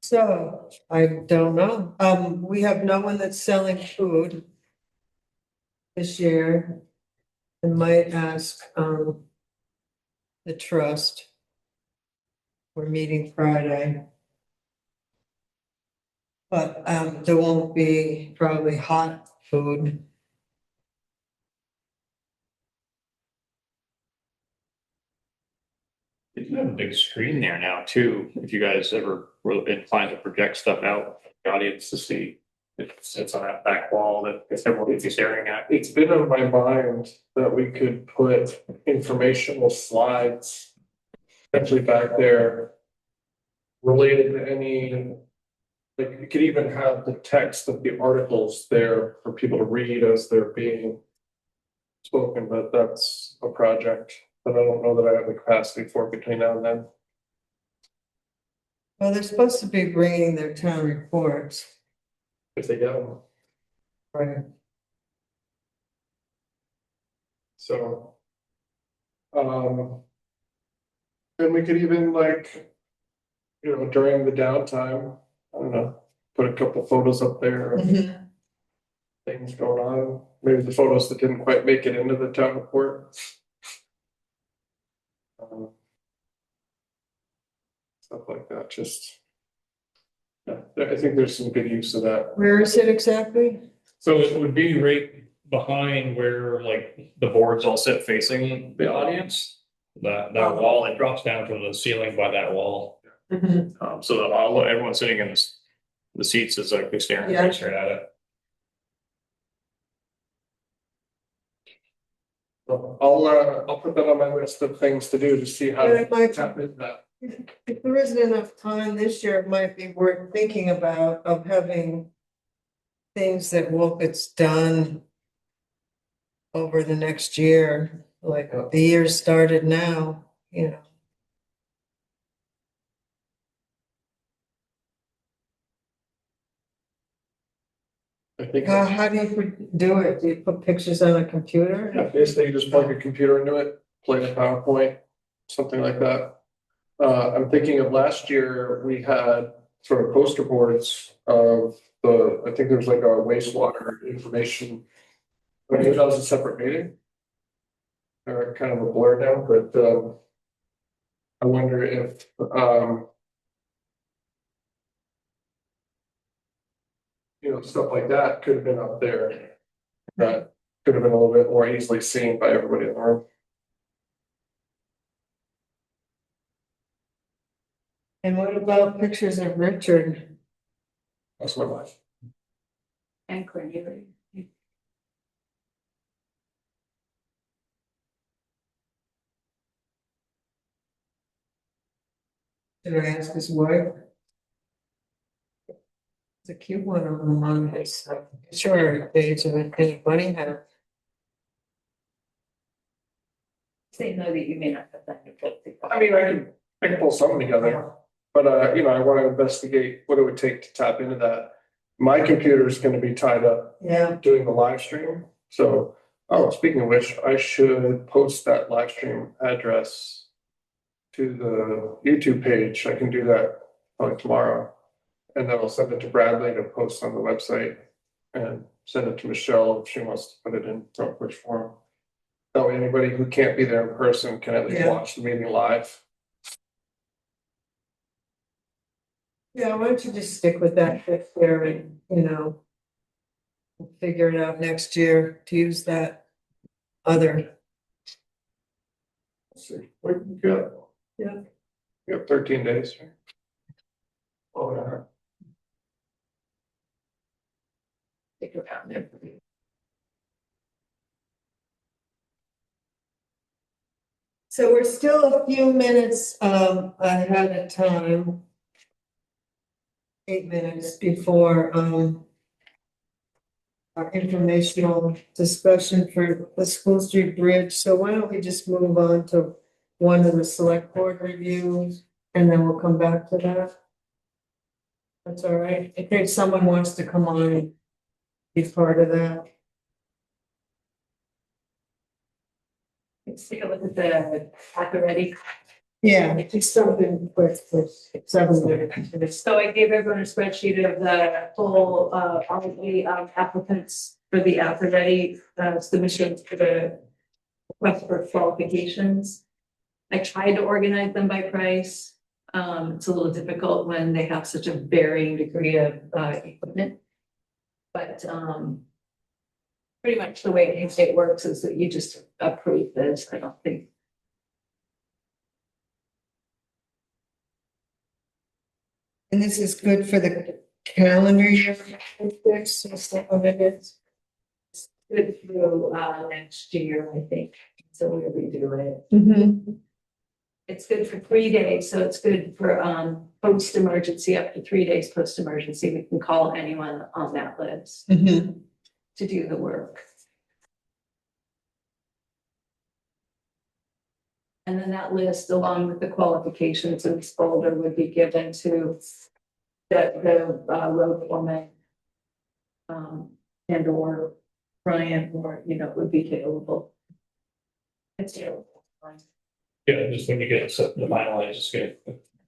so I don't know. We have no one that's selling food this year. I might ask, the trust. We're meeting Friday. But, there won't be probably hot food. You can have a big screen there now too, if you guys ever were inclined to project stuff out for the audience to see. It sits on that back wall that everyone would be staring at. It's been on my mind that we could put informational slides actually back there related to any, like, you could even have the text of the articles there for people to read as they're being spoken, but that's a project that I don't know that I have the capacity for between now and then. Well, they're supposed to be bringing their town reports, If they get them. right? So. And we could even like, you know, during the downtime, I don't know, put a couple photos up there of things going on. Maybe the photos that didn't quite make it into the town report. Stuff like that, just. Yeah, I think there's some good use of that. Where is it exactly? So it would be right behind where like the boards all sit facing the audience. That wall, it drops down from the ceiling by that wall. So that everyone sitting in the seats is like staring Yeah. right straight at it. So I'll put that on my list of things to do to see how Yeah, to it might- tap into that. If there isn't enough time this year, it might be worth thinking about of having things that Wolcott's done over the next year, like the year started now, you know. I think. How do you do it? Do you put pictures on a computer? Yeah, basically you just plug a computer into it, play a PowerPoint, something like that. I'm thinking of last year, we had sort of poster boards of I think there was like a wastewater information. Maybe that was a separate meeting. Or kind of a blur now, but I wonder if you know, stuff like that could have been up there. That could have been a little bit more easily seen by everybody in the room. And what about pictures of Richard? That's my life. And Cornelia. Did I ask his wife? It's a cute one of them on his sure page of it, any bunny hat. Say no that you may not have that. I mean, I can pull something together, but you know, I want to investigate what it would take to tap into that. My computer is going to be tied up Yeah, doing the live stream, so Oh, speaking of which, I should post that live stream address to the YouTube page. I can do that probably tomorrow. And then I'll send it to Bradley to post on the website and send it to Michelle if she wants to put it in front push form. That way anybody who can't be there in person can at least Yeah. watch the meeting live. Yeah, why don't you just stick with that fifth year and, figure it out next year to use that other. Let's see, we got. Yeah. We have 13 days. Right? Oh, yeah. Stick around there. So we're still a few minutes ahead of time. 8 minutes before our informational discussion for the School Street Bridge. So why don't we just move on to one of the select board reviews and then we'll come back to that. That's all right. I think someone wants to come on and be part of that. Let's take a look at the already. Yeah, it's something quick for 7 minutes. So I gave everyone a spreadsheet of the full, all of the applicants for the already submissions for the request for qualifications. I tried to organize them by price. It's a little difficult when they have such a varying degree of equipment. But pretty much the way it works is that you just approve this. I don't think. And this is good for the calendar year. Is that what it is? Good through next year, I think. So we'll redo it. Mm-hmm. It's good for 3 days, so it's good for post-emergency, up to 3 days post-emergency. We can call anyone on that list Mm-hmm. to do the work. And then that list, along with the qualifications in this folder, would be given to the road foreman. And or Brian, or, would be available. It's available. Yeah, just when you get the finalized, just get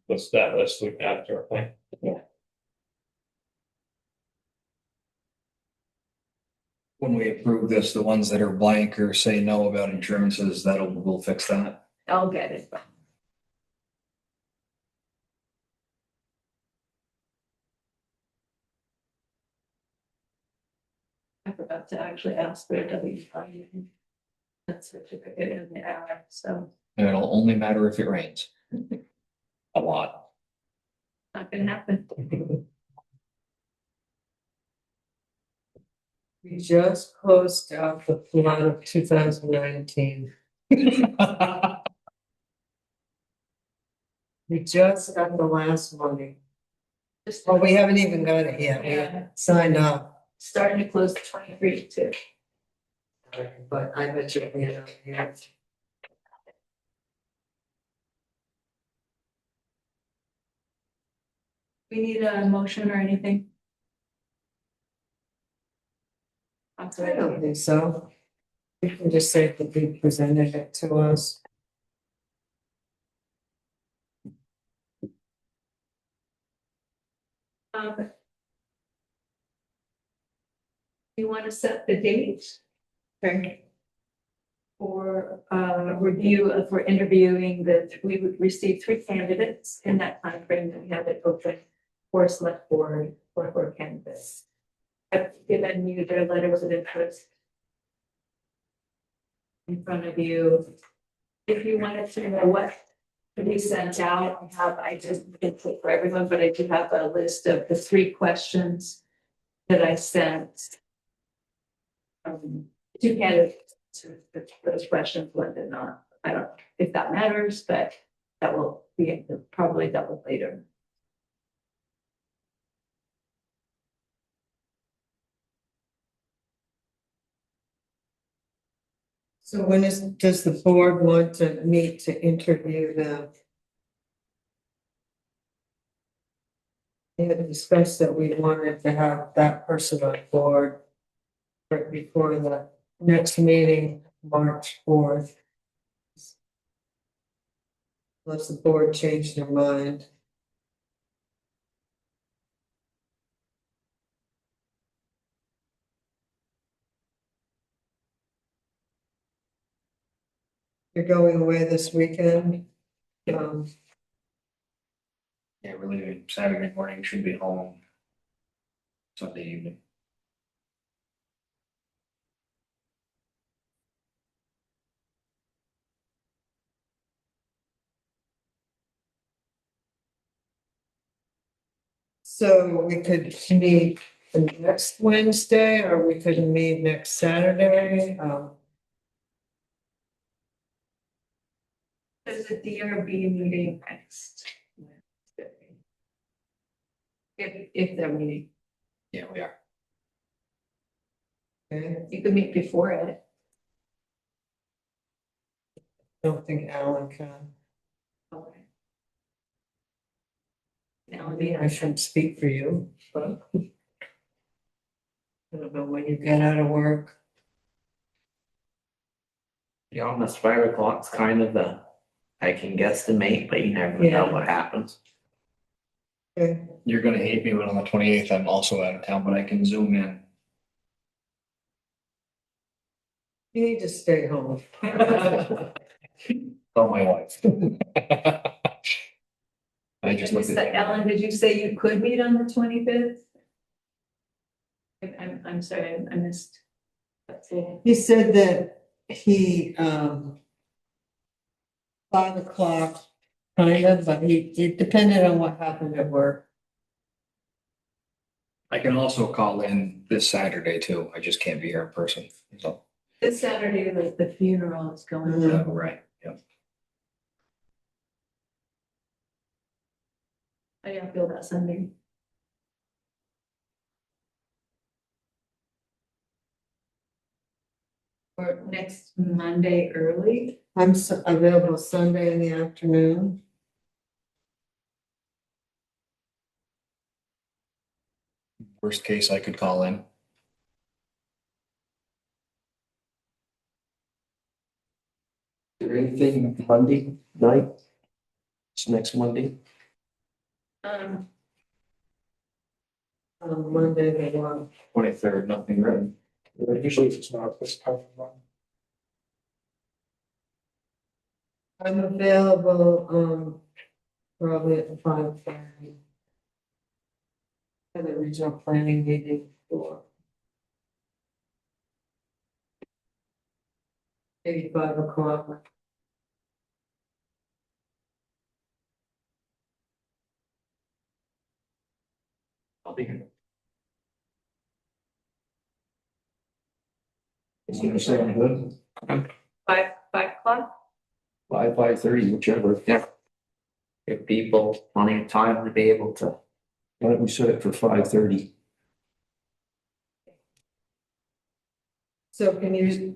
that list we can add to our plan. When we approve this, the ones that are blank or say no about insurances, we'll fix that. I'll get it. I forgot to actually ask for a W-5. That certificate in the hour, so And it'll only matter if it rains. A lot. not gonna happen. We just closed out the flood of 2019. We just got the last money. Just Well, we haven't even got it yet. Yeah. We signed up, starting to close the 23 too. but I bet you, yeah. We need a motion or anything? I'm I sorry. don't think so. You can just say that they presented it to us. You want to set the date Okay. for review for interviewing we would receive 3 candidates in that time frame that we have it open for select board for candidates. I've given you their letters of interest in front of you. If you wanted to know what to be sent out, I just didn't put for everyone, but I do have a list of the 3 questions that I sent. 2 candidates to those questions, one did not. I don't know if that matters, but that will be probably double later. So does the board want to meet to interview them? We had discussed that we wanted to have that person on board right before the next meeting, March 4th. Unless the board changed their mind. You're going away this weekend? Um, Yeah, we're leaving Saturday morning, should be home Sunday evening. So we could meet the next Wednesday, or we could meet next Saturday. There's a DRB meeting next. Wednesday. If they're meeting, Yeah, we are. Okay, you could meet before it. don't think Alan can. Okay. I shouldn't speak for you, but. I don't know when you get out of work. Yeah, almost 5 o'clock's kind of I can guesstimate, but you never Yeah. know what happens. Okay, You're gonna hate me, but on the 28th, I'm also out of town, but I can zoom in. you need to stay home. Tell my wife. I just looked at. Ellen, did you say you could meet on the 25th? I'm sorry, I missed. That's it. He said that he, 5 o'clock, kind of, but it depended on what happened at work. I can also call in this Saturday too. I just can't be here in person. So, This Saturday, the funeral is going on. right, yeah. How do you feel that Sunday? Or next Monday early? I'm available Sunday in the afternoon. Worst case, I could call in. Is there anything Monday night? It's next Monday. On Monday, the 1. 23rd, nothing written. Usually it's not this time of month. I'm available, probably at 5:30. At the regional planning meeting for. Maybe 5 o'clock. I'll be here. Is it sound good? 5 o'clock? 5:30, whichever. Yeah. Give people plenty of time to be able to. Why don't we set it for 5:30? So can you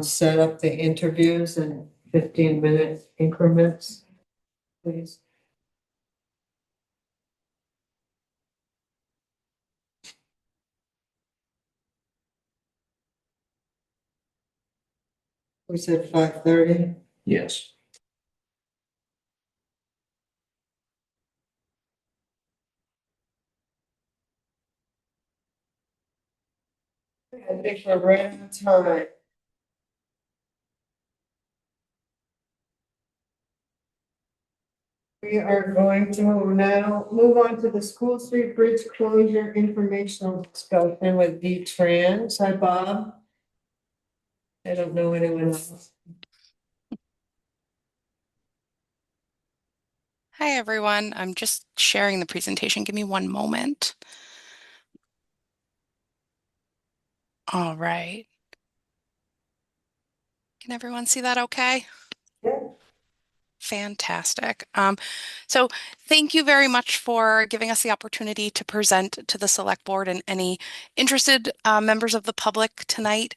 set up the interviews in 15-minute increments, please? We said 5:30. Yes. I think we're right on time. We are going to now move on to the School Street Bridge closure informational discussion with V-Trans. Hi, Bob. I don't know anyone else. Hi, everyone. I'm just sharing the presentation. Give me one moment. All right. Can everyone see that okay? Yeah. Fantastic. So thank you very much for giving us the opportunity to present to the select board and any interested members of the public tonight.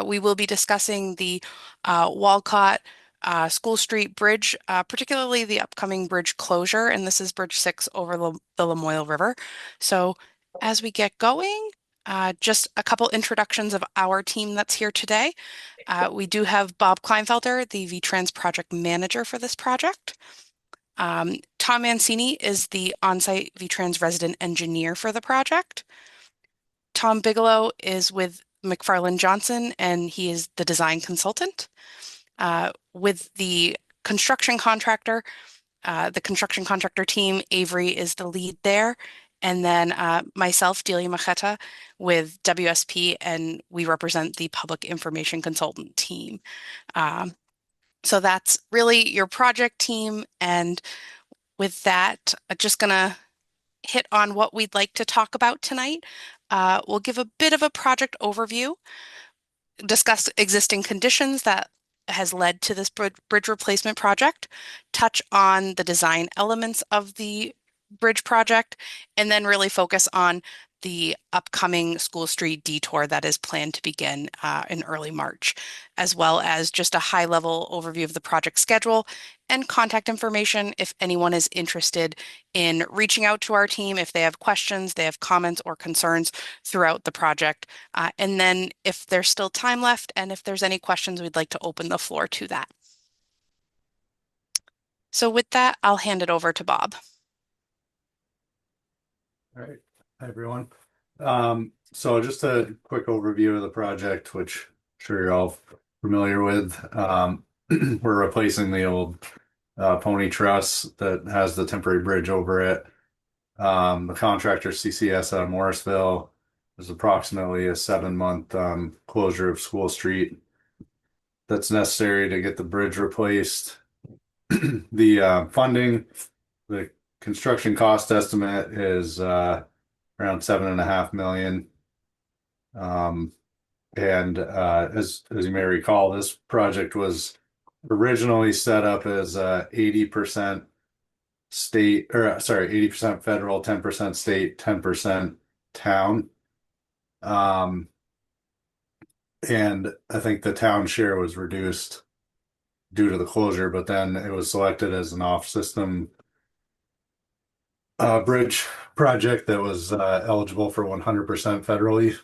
We will be discussing the Wolcott School Street Bridge, particularly the upcoming bridge closure, and this is Bridge 6 over the Lamoille River. So as we get going, Just a couple introductions of our team that's here today. We do have Bob Kleinfelder, the VTrans project manager for this project. Tom Mancini is the on-site VTrans resident engineer for the project. Tom Bigelow is with McFarland Johnson, and he is the design consultant. With the construction contractor team, Avery is the lead there. And then myself, Delia Macheta, with WSP, and we represent the public information consultant team. So that's really your project team. And with that, I'm just going to hit on what we'd like to talk about tonight. We'll give a bit of a project overview, discuss existing conditions that has led to this bridge replacement project, touch on the design elements of the bridge project, and then really focus on the upcoming School Street detour that is planned to begin in early March, as well as just a high-level overview of the project schedule and contact information if anyone is interested in reaching out to our team if they have questions, they have comments or concerns throughout the project. And then if there's still time left and if there's any questions, we'd like to open the floor to that. So with that, I'll hand it over to Bob. All right. Hi, everyone. So just a quick overview of the project, which I'm sure you're all familiar with. We're replacing the old pony truss that has the temporary bridge over it. The contractor CCS out of Morrisville. There's approximately a 7-month closure of School Street that's necessary to get the bridge replaced. The funding, the construction cost estimate is around $7.5 million. As you may recall, this project was originally set up as 80% state, or sorry, 80% federal, 10% state, 10% town. And I think the town share was reduced due to the closure, but then it was selected as an off-system bridge project that was eligible for 100%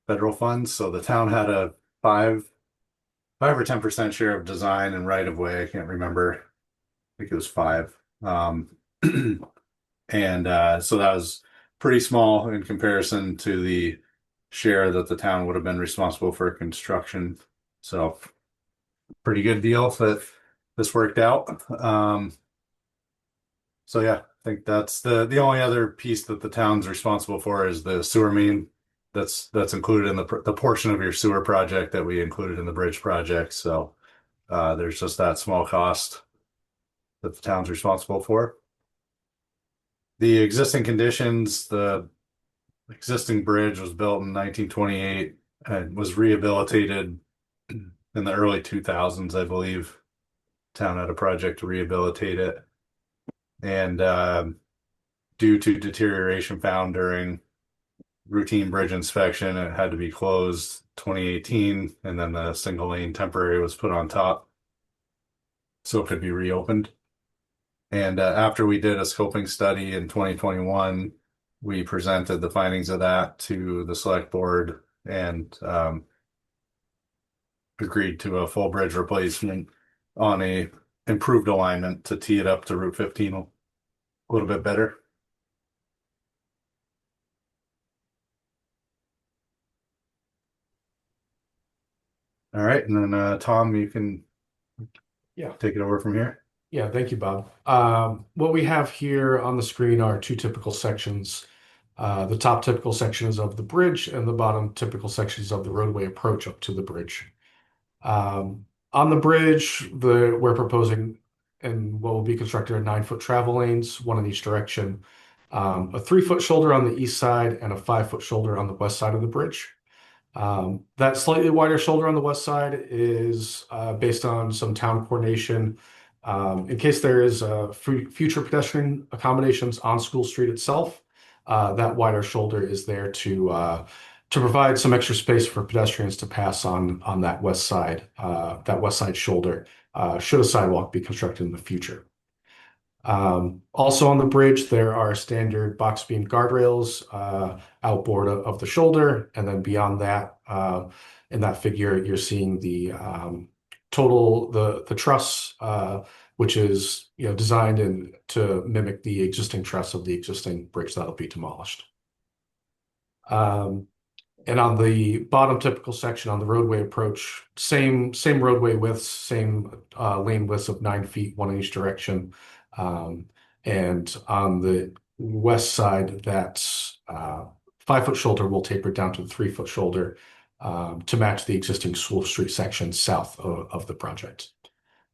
federal funds. So the town had a 5 or 10% share of design and right of way. I can't remember. I think it was 5. So that was pretty small in comparison to the share that the town would have been responsible for construction. So pretty good deal that this worked out. So yeah, I think that's the only other piece that the town's responsible for is the sewer main that's included in the portion of your sewer project that we included in the bridge project. So there's just that small cost that the town's responsible for. The existing conditions, the existing bridge was built in 1928 and was rehabilitated in the early 2000s, I believe. Town had a project to rehabilitate it. And due to deterioration found during routine bridge inspection, it had to be closed 2018, and then the single lane temporary was put on top so it could be reopened. And after we did a scoping study in 2021, we presented the findings of that to the select board and agreed to a full bridge replacement on a improved alignment to tee it up to Route 15 a little bit better. All right, and then Tom, you can take it over from here. Yeah, thank you, Bob. What we have here on the screen are 2 typical sections. The top typical sections of the bridge and the bottom typical sections of the roadway approach up to the bridge. On the bridge, we're proposing and what will be constructed are 9-foot travel lanes, 1 in each direction, a 3-foot shoulder on the east side and a 5-foot shoulder on the west side of the bridge. That slightly wider shoulder on the west side is based on some town coordination. In case there is future pedestrian accommodations on School Street itself, that wider shoulder is there to provide some extra space for pedestrians to pass on that west side shoulder, should a sidewalk be constructed in the future. Also on the bridge, there are standard box beam guardrails outboard of the shoulder, and then beyond that, in that figure, you're seeing the truss, which is designed to mimic the existing truss of the existing bridge that'll be demolished. And on the bottom typical section on the roadway approach, same roadway widths, same lane widths of 9 feet, one in each direction. And on the west side, that's 5-foot shoulder will taper down to the 3-foot shoulder to match the existing School Street section south of the project.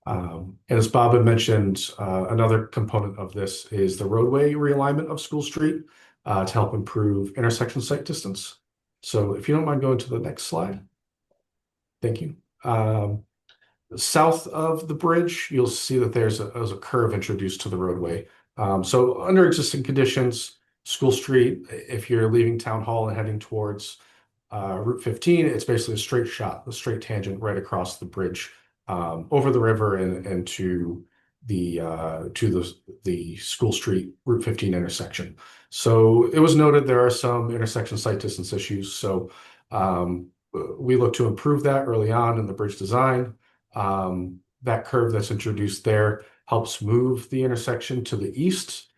And as Bob had mentioned, another component of this is the roadway realignment of School Street to help improve intersection sight distance. So if you don't mind going to the next slide. Thank you. South of the bridge, you'll see that there's a curve introduced to the roadway. So under existing conditions, School Street, if you're leaving Town Hall and heading towards Route 15, it's basically a straight shot, a straight tangent right across the bridge over the river and to the School Street Route 15 intersection. So it was noted there are some intersection sight distance issues. So we look to improve that early on in the bridge design. That curve that's introduced there helps move the intersection to the east,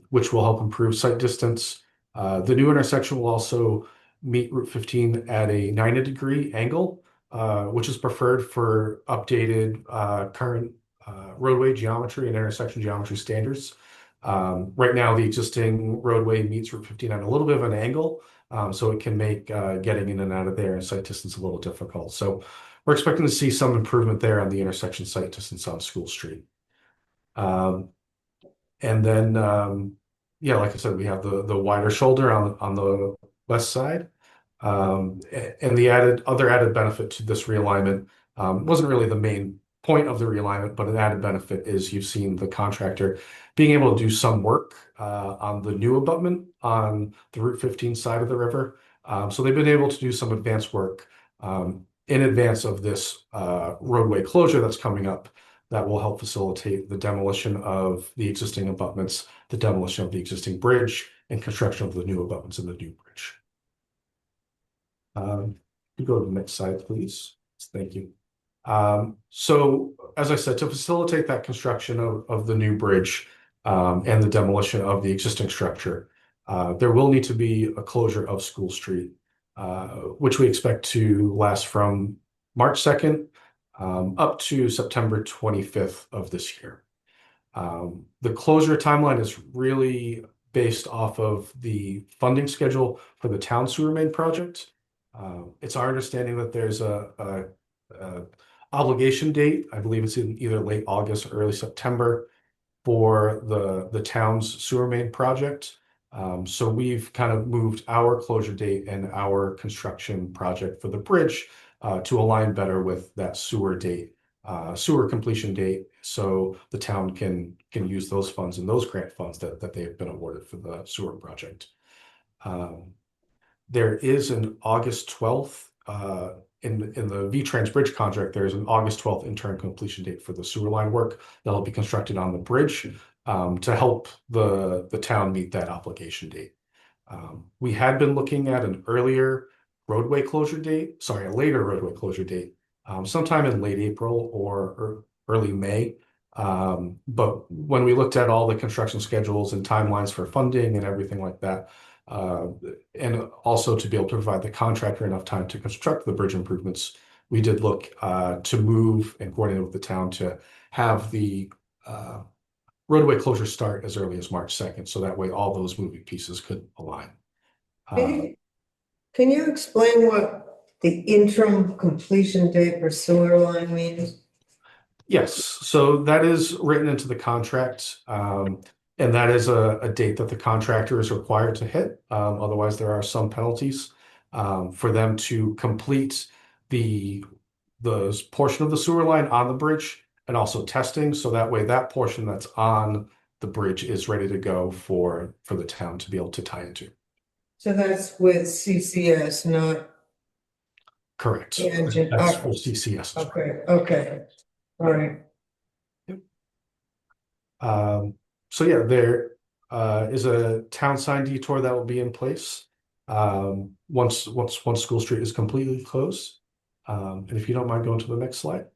which will help improve sight distance. The new intersection will also meet Route 15 at a 90-degree angle, which is preferred for updated current roadway geometry and intersection geometry standards. Right now, the existing roadway meets Route 15 at a little bit of an angle, so it can make getting in and out of there and sight distance a little difficult. So we're expecting to see some improvement there on the intersection sight distance on School Street. And then, yeah, like I said, we have the wider shoulder on the west side. And the other added benefit to this realignment wasn't really the main point of the realignment, but an added benefit is you've seen the contractor being able to do some work on the new abutment on the Route 15 side of the river. So they've been able to do some advanced work in advance of this roadway closure that's coming up that will help facilitate the demolition of the existing abutments, the demolition of the existing bridge, and construction of the new abutments in the new bridge. You go to the next slide, please. Thank you. So as I said, to facilitate that construction of the new bridge and the demolition of the existing structure, there will need to be a closure of School Street, which we expect to last from March 2nd up to September 25th of this year. The closure timeline is really based off of the funding schedule for the town sewer main project. It's our understanding that there's a obligation date. I believe it's in either late August or early September for the town's sewer main project. So we've kind of moved our closure date and our construction project for the bridge to align better with that sewer completion date, so the town can use those funds and those grant funds that they have been awarded for the sewer project. There is an August 12th in the V-Trans bridge contract. There's an August 12th interim completion date for the sewer line work that'll be constructed on the bridge to help the town meet that obligation date. We had been looking at a later roadway closure date, sometime in late April or early May. But when we looked at all the construction schedules and timelines for funding and everything like that, and also to be able to provide the contractor enough time to construct the bridge improvements, we did look to move and coordinate with the town to have the roadway closure start as early as March 2nd, so that way all those moving pieces could align. Can you explain what the interim completion date for sewer line means? Yes, so that is written into the contract, and that is a date that the contractor is required to hit. Otherwise, there are some penalties for them to complete the portion of the sewer line on the bridge and also testing, so that way that portion that's on the bridge is ready to go for the town to be able to tie into. So that's with CCS, not correct. The engine. That's for CCS. Okay. All right. So yeah, there is a town sign detour that will be in place once School Street is completely closed. And if you don't mind going to the next slide.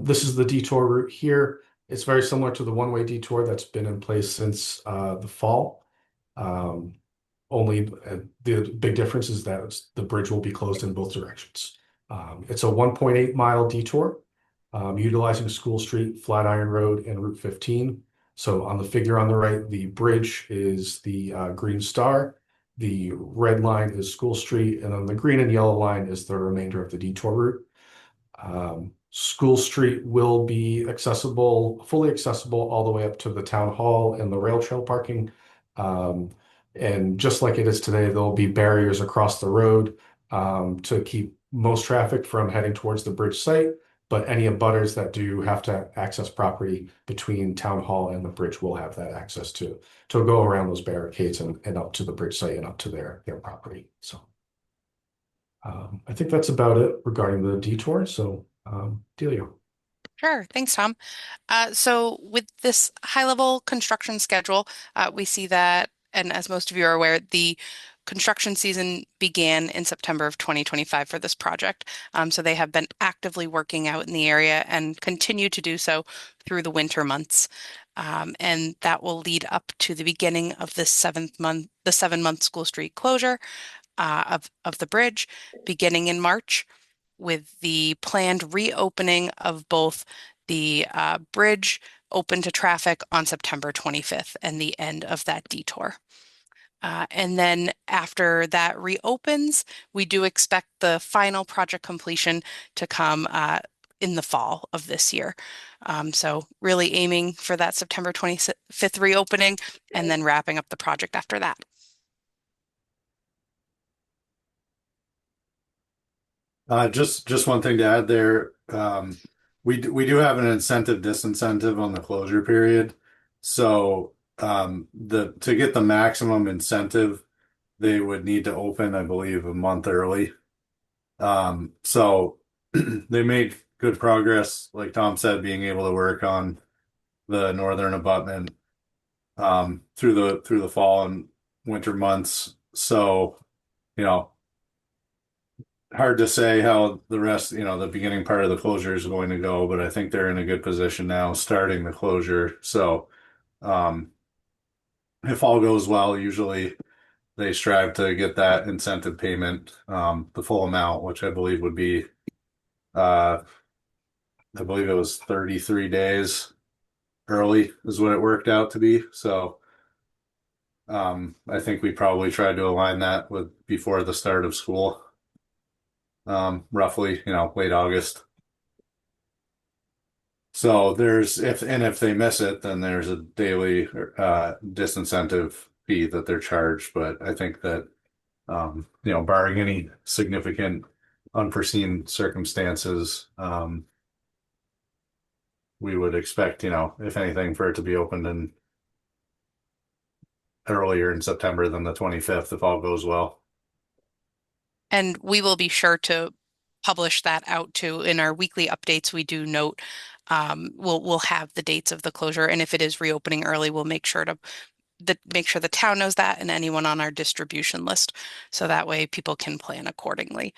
This is the detour route here. It's very similar to the one-way detour that's been in place since the fall. Only the big difference is that the bridge will be closed in both directions. It's a 1.8 mile detour utilizing School Street, Flatiron Road, and Route 15. So on the figure on the right, the bridge is the green star. The red line is School Street, and then the green and yellow line is the remainder of the detour route. School Street will be accessible, fully accessible all the way up to the town hall and the rail trail parking. And just like it is today, there'll be barriers across the road to keep most traffic from heading towards the bridge site. But any abutters that do have to access property between town hall and the bridge will have that access to go around those barricades and up to the bridge site and up to their property. So I think that's about it regarding the detour. So Delia. Sure. Thanks, Tom. So with this high-level construction schedule, we see that, and as most of you are aware, the construction season began in September of 2025 for this project. So they have been actively working out in the area and continue to do so through the winter months. And that will lead up to the beginning of the 7-month School Street closure of the bridge beginning in March, with the planned reopening of both the bridge open to traffic on September 25th and the end of that detour. And then after that reopens, we do expect the final project completion to come in the fall of this year. So really aiming for that September 25th reopening and then wrapping up the project after that. Just one thing to add there. We do have an incentive disincentive on the closure period. So to get the maximum incentive, they would need to open, I believe, a month early. So they made good progress, like Tom said, being able to work on the northern abutment through the fall and winter months. So, hard to say how the rest, the beginning part of the closure is going to go, but I think they're in a good position now starting the closure. So, if all goes well, usually they strive to get that incentive payment, the full amount, which I believe would be, I believe it was 33 days early is what it worked out to be. So, I think we probably tried to align that with before the start of school. Roughly, late August. So if they miss it, then there's a daily disincentive fee that they're charged. But I think that barring any significant unforeseen circumstances, we would expect, if anything, for it to be opened in earlier in September than the 25th, if all goes well. And we will be sure to publish that out too. In our weekly updates, we do note we'll have the dates of the closure, and if it is reopening early, we'll make sure the town knows that and anyone on our distribution list, so that way people can plan accordingly.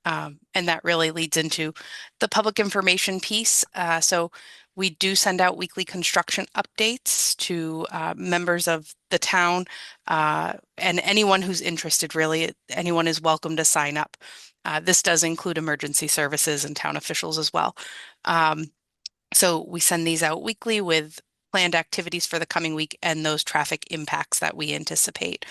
And that really leads into the public information piece. So we do send out weekly construction updates to members of the town and anyone who's interested, really. Anyone is welcome to sign up. This does include emergency services and town officials as well. So we send these out weekly with planned activities for the coming week and those traffic impacts that we anticipate.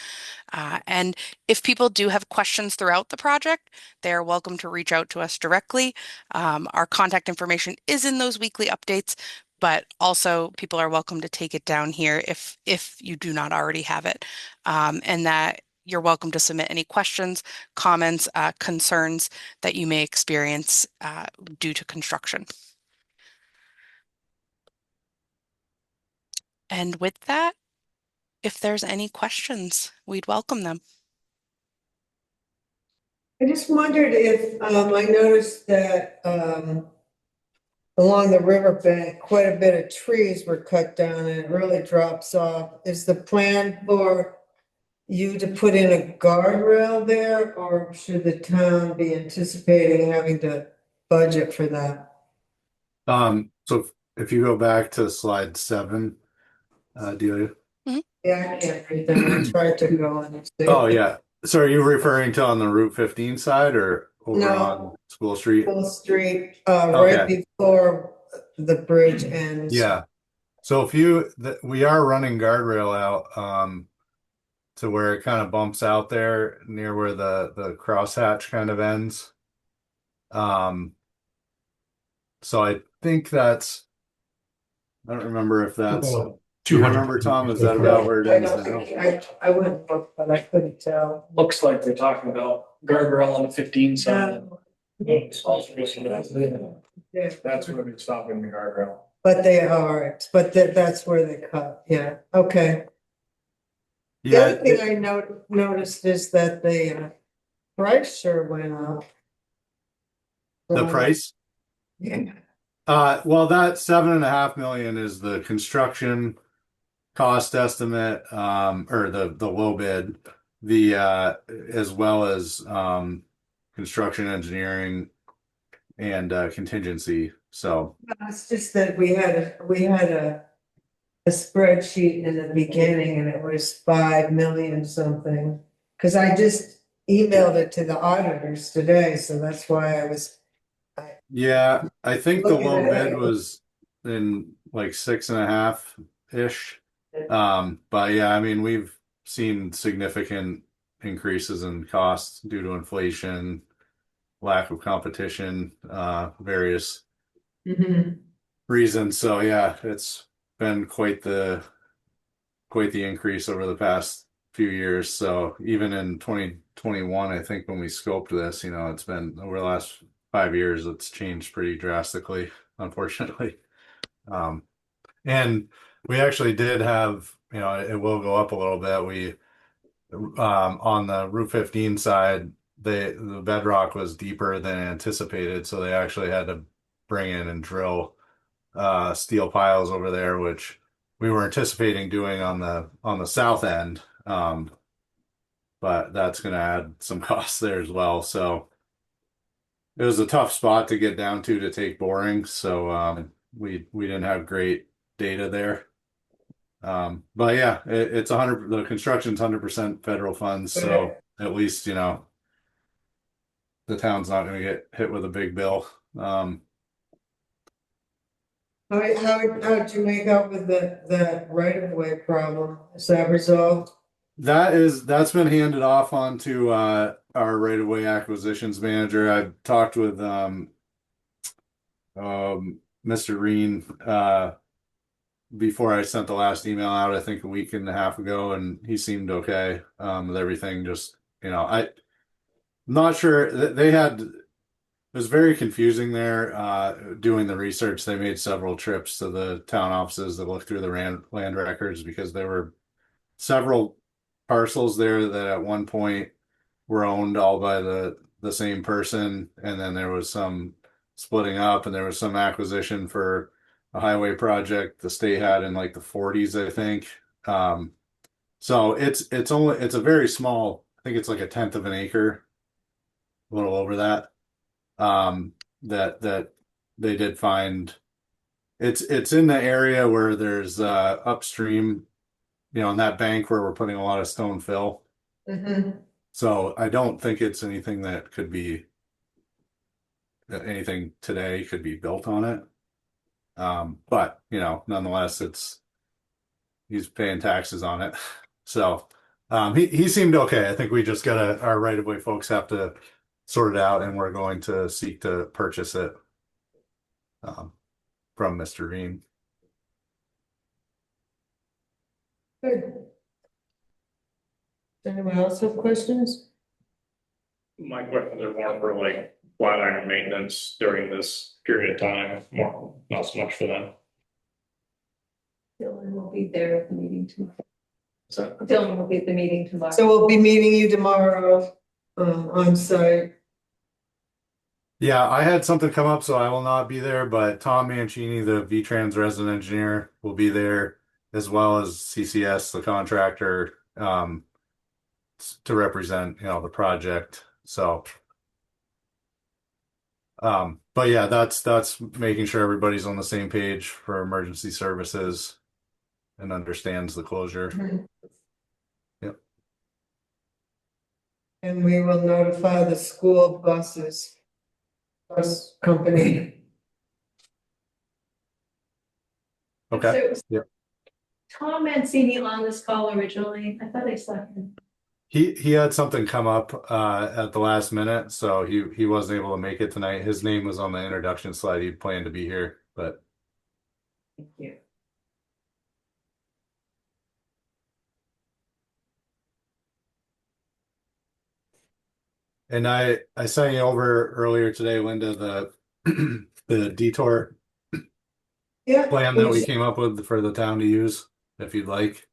And if people do have questions throughout the project, they're welcome to reach out to us directly. Our contact information is in those weekly updates, but also people are welcome to take it down here if you do not already have it. And that you're welcome to submit any questions, comments, concerns that you may experience due to construction. And with that, if there's any questions, we'd welcome them. I just wondered if, I noticed that, along the riverbank, quite a bit of trees were cut down and it really drops off. Is the plan for you to put in a guardrail there, or should the town be anticipating having to budget for that? So if you go back to slide 7, Delia. Yeah, I can't read them. I tried to go and see. Oh, yeah. So are you referring to on the Route 15 side or over No. on School Street? Full Street, right Okay. before the bridge ends. Yeah. So we are running guardrail out to where it kind of bumps out there near where the crosshatch kind of ends. So I think I don't remember if that's, do you remember, Tom, is that about where it ends now? I wouldn't look, but I couldn't tell. Looks like they're talking about guardrail on the 15 side. Yeah. That's where they're stopping the guardrail. But they are, but that's where they cut, yeah, okay. The Yeah, other thing I noticed is that the price sure went up. the price? Yeah. Well, that 7.5 million is the construction cost estimate, or the low bid, as well as construction engineering and contingency. So It's just that we had a spreadsheet in the beginning and it was 5 million something. Cause I just emailed it to the auditors today, so that's why I was. yeah, I think the Looking low at bid it. was in like 6.5-ish. But yeah, I mean, we've seen significant increases in costs due to inflation, lack of competition, various reasons. So yeah, it's been quite the increase over the past few years. So even in 2021, I think when we scoped this, it's been over the last 5 years, it's changed pretty drastically, unfortunately. And we actually did have, it will go up a little bit. We on the Route 15 side, the bedrock was deeper than anticipated, so they actually had to bring in and drill steel piles over there, which we were anticipating doing on the south end. But that's going to add some costs there as well. So it was a tough spot to get down to take boring. So we didn't have great data there. But yeah, it's 100. The construction's 100% federal funds, so at least the town's not going to get hit with a big bill. How'd you make out with the right of way problem? Is that resolved? That's been handed off onto our right of way acquisitions manager. I talked with Mr. Reen before I sent the last email out, I think a week and a half ago, and he seemed okay with everything. Just I'm not sure it was very confusing there doing the research. They made several trips to the town offices to look through the land records because there were several parcels there that at one point were owned all by the same person, and then there was some splitting up, and there was some acquisition for a highway project the state had in like the 40s, I think. So it's a very small, I think it's like 1/10 of an acre, a little over that. That they did find. It's in the area where there's upstream, in that bank where we're putting a lot of stone fill. So I don't think it's anything that could be anything today could be built on it. But nonetheless, he's paying taxes on it. So he seemed okay. I think we just our right of way folks have to sort it out, and we're going to seek to purchase it from Mr. Reen. Good. Does anyone else have questions? My questions are more for like flat iron maintenance during this period of time, more, not so much for them. Dylan will be there at the meeting tomorrow. So Dylan will be at the meeting tomorrow. So we'll be meeting you tomorrow on site. Yeah, I had something come up, so I will not be there, but Tom Mancini, the V-Trans resident engineer, will be there, as well as CCS, the contractor, to represent, the project. So, but yeah, that's making sure everybody's on the same page for emergency services and understands the closure. Yep. And we will notify the school bus company. Okay. So was Yep. Tom Mancini on this call originally? I thought I saw him. He had something come up at the last minute, so he wasn't able to make it tonight. His name was on the introduction slide. He planned to be here, but Thank you. and I sent you over earlier today, Linda, the detour Yeah. plan that we came up with for the town to use, if you'd like.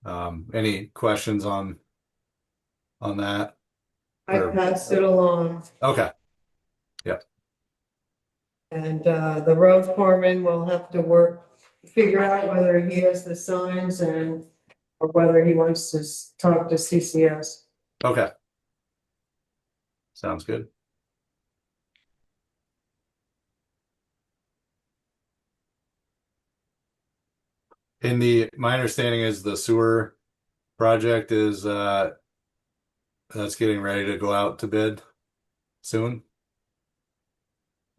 Any questions on that? I passed it along. Okay. Yep. And the road foreman will have to figure out whether he has the signs or whether he wants to talk to CCS. Okay. Sounds good. My understanding is the sewer project is that's getting ready to go out to bid soon.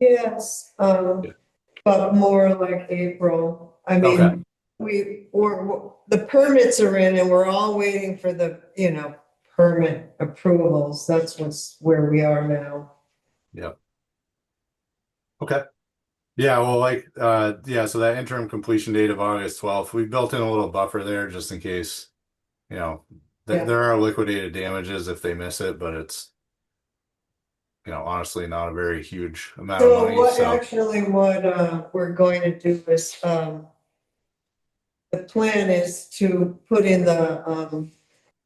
Yes, but more like April. I Okay. mean, the permits are in and we're all waiting for the, permit approvals. That's where we are now. Yep. Okay. Yeah, well, so that interim completion date of August 12th, we built in a little buffer there just in case, Yeah. there are liquidated damages if they miss it, but it's, honestly not a very huge amount of So money. what we're going to do is, the plan is to put in the,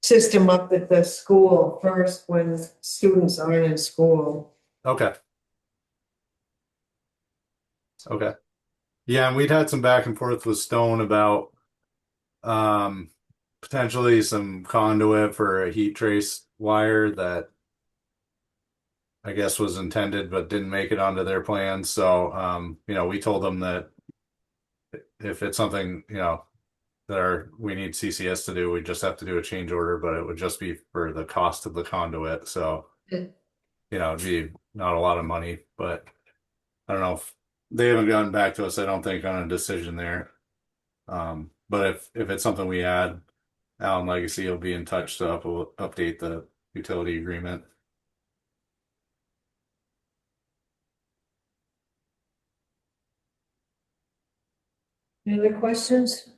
system up at the school first when students aren't in school. Okay. Okay. Yeah, and we'd had some back and forth with Stone about potentially some conduit for a heat trace wire that I guess was intended but didn't make it onto their plans. So we told them that if it's something, we need CCS to do, we just have to do a change order, but it would just be for the cost of the conduit. So, it'd be not a lot of money, but I don't know if they haven't gotten back to us, I don't think, on a decision there. But if it's something we add, Alan Legacy will be in touch to update the utility agreement. Any other questions?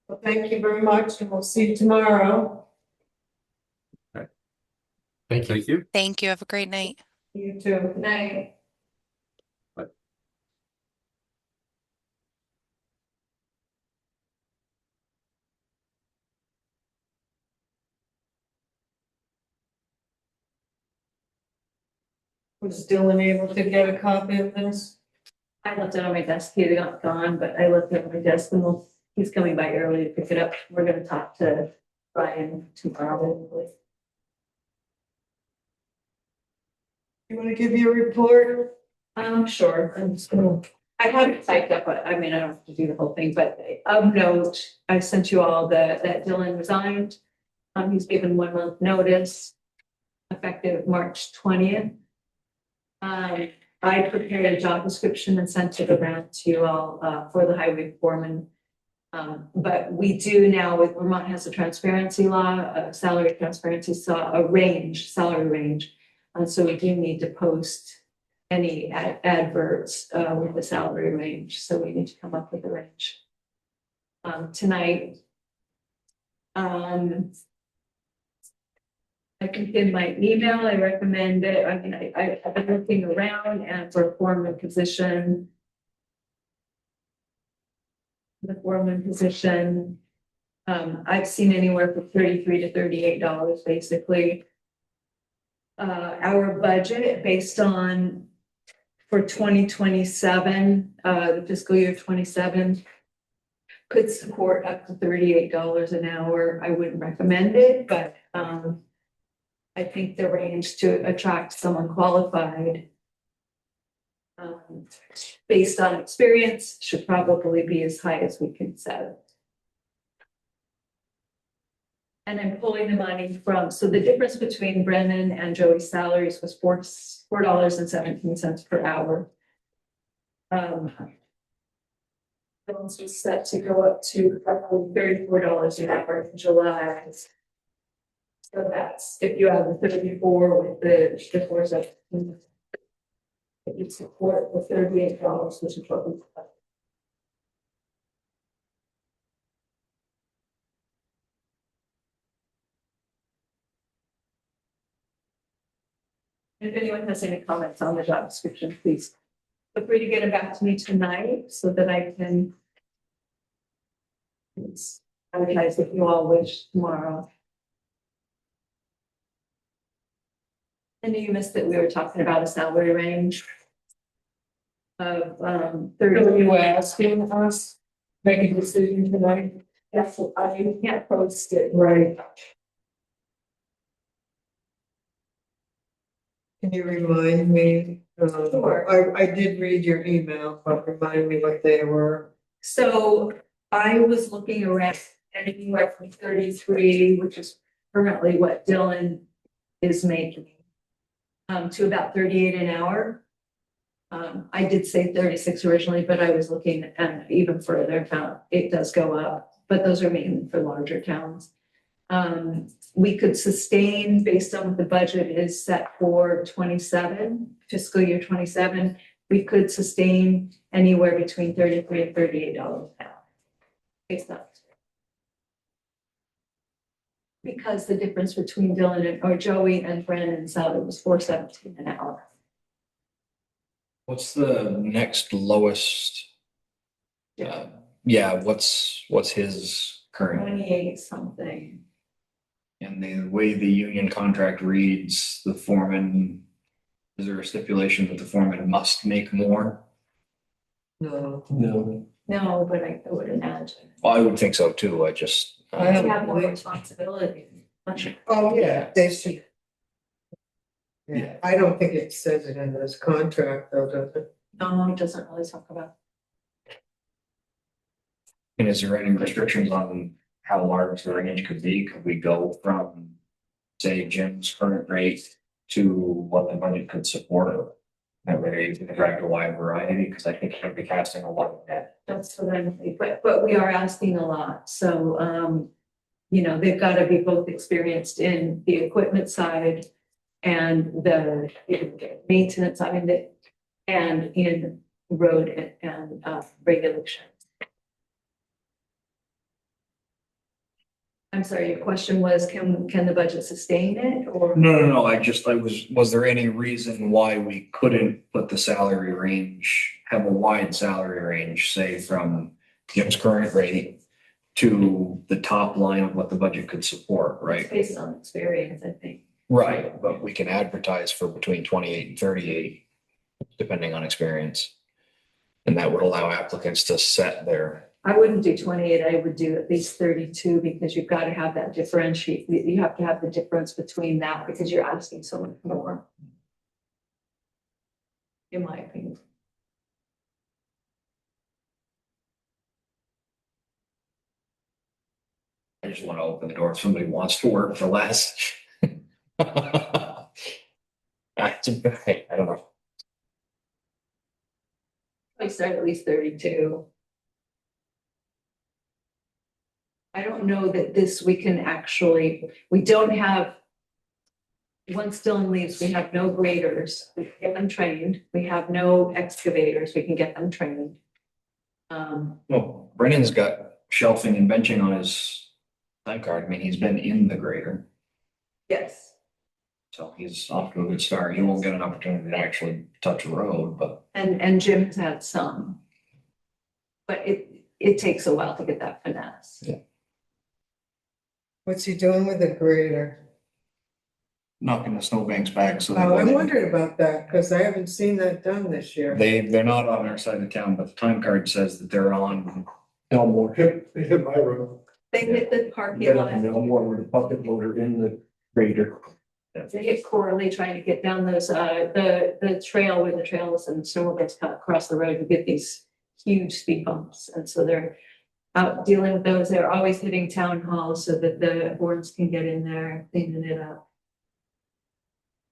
Well, thank you very much, and we'll see you tomorrow. Thank you. Thank you. Thank you. Have a great night. You too. Good night. Was Dylan able to get a copy of this? I left it on my desk. He got gone, but I left it on my desk and he's coming by early to pick it up. We're gonna talk to Brian tomorrow. You want to give your report? Sure. I have it typed up, but I mean, I don't have to do the whole thing, but of note, I sent you all that Dylan resigned. He's given 1 month notice, effective March 20th. I prepared a job description and sent it around to you all for the highway foreman. But we do now, with Vermont has a transparency law, salary transparency, salary range. And so we do need to post any adverts with the salary range. So we need to come up with a range. Tonight, I think in my email, I recommend it. I mean, I've been looking around and for a foreman position. The foreman position, I've seen anywhere from $33 to $38 basically. our budget based on for 2027, the fiscal year 27 could support up to $38 an hour. I wouldn't recommend it, but I think the range to attract someone qualified based on experience should probably be as high as we can set it. And I'm pulling the money from, so the difference between Brennan and Joey's salaries was $4.17 per hour. Bills was set to go up to probably $34 an hour in July. So that's, if you have the 34 with the 417, it would support the $38, which is what we got. If anyone has any comments on the job description, please feel free to get it back to me tonight so that I can advertise if you all wish tomorrow. And you missed that we were talking about a salary range of 30. Are you asking us, make a decision tonight? Yes, I can't post it. Right. Can you remind me? Sure. I did read your email, but remind me what they were. So I was looking around anywhere from 33, which is currently what Dylan is making, to about 38 an hour. I did say 36 originally, but I was looking at even further. It does go up, but those are mainly for larger towns. We could sustain based on what the budget is set for 27, fiscal year 27. We could sustain anywhere between $33 and $38 an hour. Based on. Because the difference between Dylan or Joey and Brandon's salary was $4.17 an hour. What's the next lowest? Yeah, what's his current? 28 something. And the way the union contract reads, the foreman, is there a stipulation that the foreman must make more? No. No, but I would imagine. Well, I would think so too. I just. I They have more responsibility. Oh, yeah, they should. Yeah, I don't think it says it in this contract though, does it? No, it doesn't really talk about. And is there any restrictions on how large the range could be? Could we go from, say, Jim's current rate to what the budget could support? That way you can attract a wide variety, because I think he'll be casting a lot of net. That's what I'm thinking, but we are asking a lot, so, you know, they've got to be both experienced in the equipment side and the maintenance side, and in road and regulation. I'm sorry, your question was, can the budget sustain it, or? No. Was there any reason why we couldn't put the salary range, have a wide salary range, say from Jim's current rate to the top line of what the budget could support, right? Based on experience, I think. Right, but we can advertise for between 28 and 38, depending on experience. And that would allow applicants to set their. I wouldn't do 28, I would do at least 32, because you've got to have that differentiate. You have to have the difference between that, because you're asking so much more. In my opinion. I just want to open the door if somebody wants to work for less. I don't know. I start at least 32. I don't know that we can actually, we don't have, once Dylan leaves, we have no graders, we can get them trained. We have no excavators, we can get them trained. Well, Brennan's got shelving and benching on his time card. I mean, he's been in the grader, Yes. so he's off to a good start. He won't get an opportunity to actually touch a road, but. And Jim's had some. But it takes a while to get that finesse. Yeah. What's he doing with the grader? knocking the snowbanks back, so. Oh, I wondered about that, because I haven't seen that done this year. They're not on our side of town, but the time card says that they're on. Elmore. They hit my road. They hit the parking Get lot. up in Elmore with a bucket loader in the grader. They hit Corley trying to get down those, the trail where the trails and snowmobiles cut across the road to get these huge speed bumps. And so they're out dealing with those. They're always hitting town halls so that the boards can get in there, cleaning it up.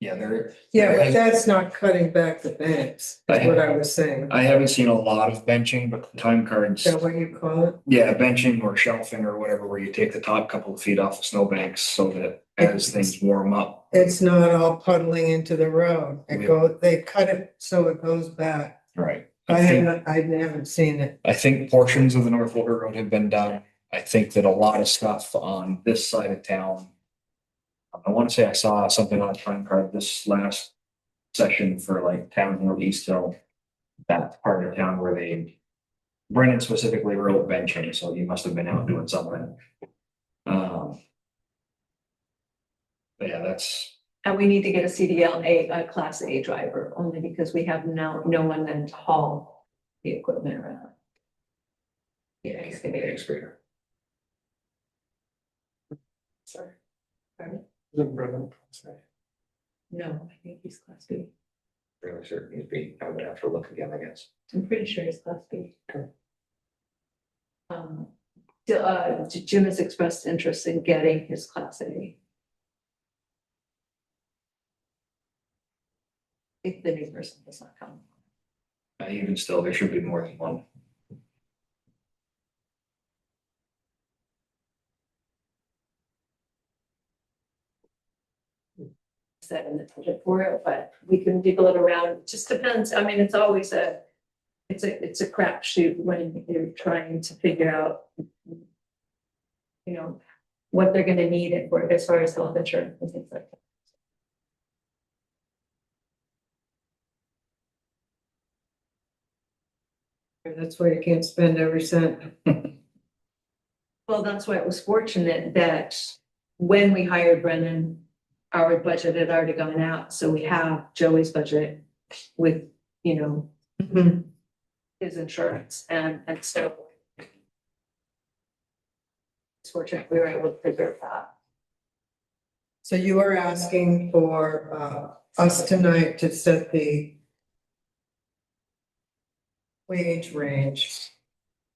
Yeah, they're. Yeah, but that's not cutting back the banks, is what I was saying. I haven't seen a lot of benching, but the time cards. Is that what you call it? Yeah, benching or shelving or whatever, where you take the top couple of feet off the snowbanks so that as things warm up. It's not all puddling into the road. They cut it so it goes back. Right. I haven't seen it. I think portions of the North Wolcott Road have been done. I think that a lot of stuff on this side of town. I want to say I saw something on a time card this last session for like Town Hill, East Hill. That part of town where Brennan specifically wrote benching, so he must have been out doing something. But yeah, that's. And we need to get a CDL, a class A driver, only because we have no one then to haul the equipment around. Yeah, excavator. Sorry. Pardon? Isn't Brennan? No, I think he's class B. Really certain he'd be, I would have to look again, I guess. I'm pretty sure he's class B. Okay. Jim has expressed interest in getting his class A. If the new person does not come. Even still, there should be more than one. Set in the budget for it, but we can jiggle it around. It just depends. I mean, it's always it's a crapshoot when you're trying to figure out, you know, what they're gonna need it for as far as health insurance and things like that. That's why you can't spend every cent. Well, that's why it was fortunate that when we hired Brennan, our budget had already gone out, so we have Joey's budget with, you know, his insurance and so. It's fortunate we were able to preserve that. So you are asking for us tonight to set the wage range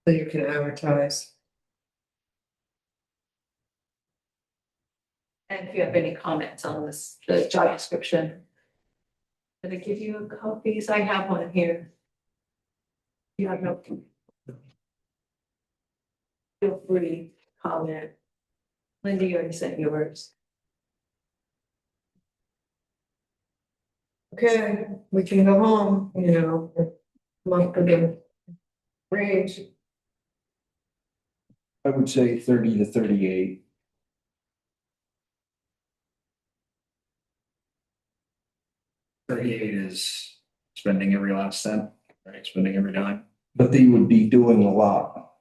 so you can advertise. And if you have any comments on this, the job description. Did I give you copies? I have one here. You have no. Feel free to comment. Linda, you already sent yours. Okay, we can go home, you know, month of the range. I would say 30 to 38. $38 is spending every last cent, right? Spending every dime. But they would be doing a lot.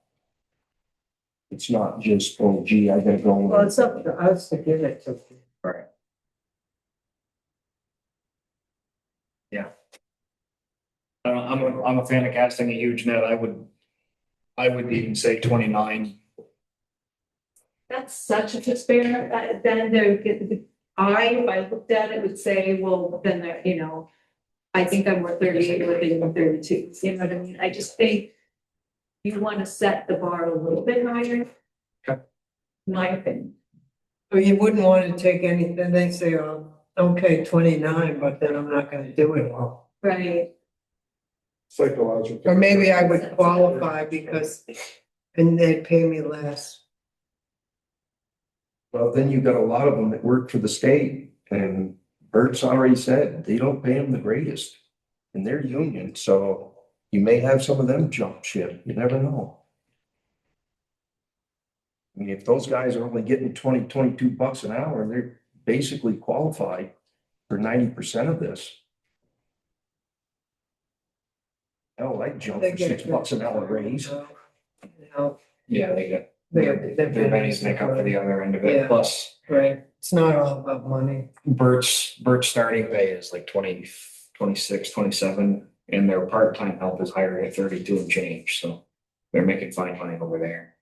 It's not just, oh gee, I gotta go. Well, it's up to us to give it to them. Right. Yeah. I'm a fan of casting a huge net. I would even say 29. That's such a despair. Then if I looked at it, would say, well, then there, you know, I think I'm worth 38 with even 32. You know what I mean? I just think you want to set the bar a little bit higher. Okay. My opinion. Or you wouldn't want to take anything, they say, oh, okay, 29, but then I'm not gonna do it all. Right. Psychological. Or maybe I would qualify because, and they'd pay me less. Well, then you've got a lot of them that work for the state, and Bert's already said they don't pay them the greatest. And they're union, so you may have some of them jump ship, you never know. I mean, if those guys are only getting 20, 22 bucks an hour, they're basically qualified for 90% of this. Hell, I'd jump They for get $6 an hour raise. You know, Yeah, they get Their their pennies make up for the other end of Yeah. it. Plus, right, It's not all about money. Bert's starting pay is like 20, 26, 27, and their part-time help is hired at 32 and change, so they're making fine money over there.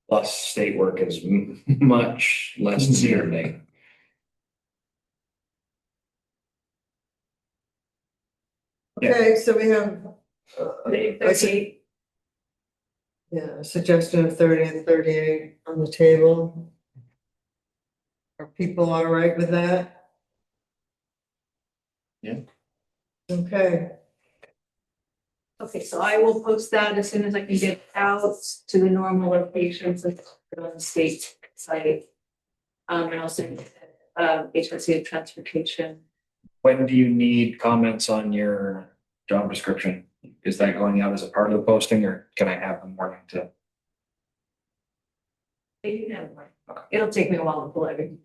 Plus, state work is much less demanding. Yeah. Okay, so we have. I said- 38. Yeah, a suggestion of 30 and 38 on the table. Are people all right with that? Yeah. Okay, Okay, so I will post that as soon as I can get out to the normal locations and on the state site. And also, HRC and transportation. When do you need comments on your job description? Is that going out as a part of the posting, or can I have them morning to? It'll take me a while to pull everything.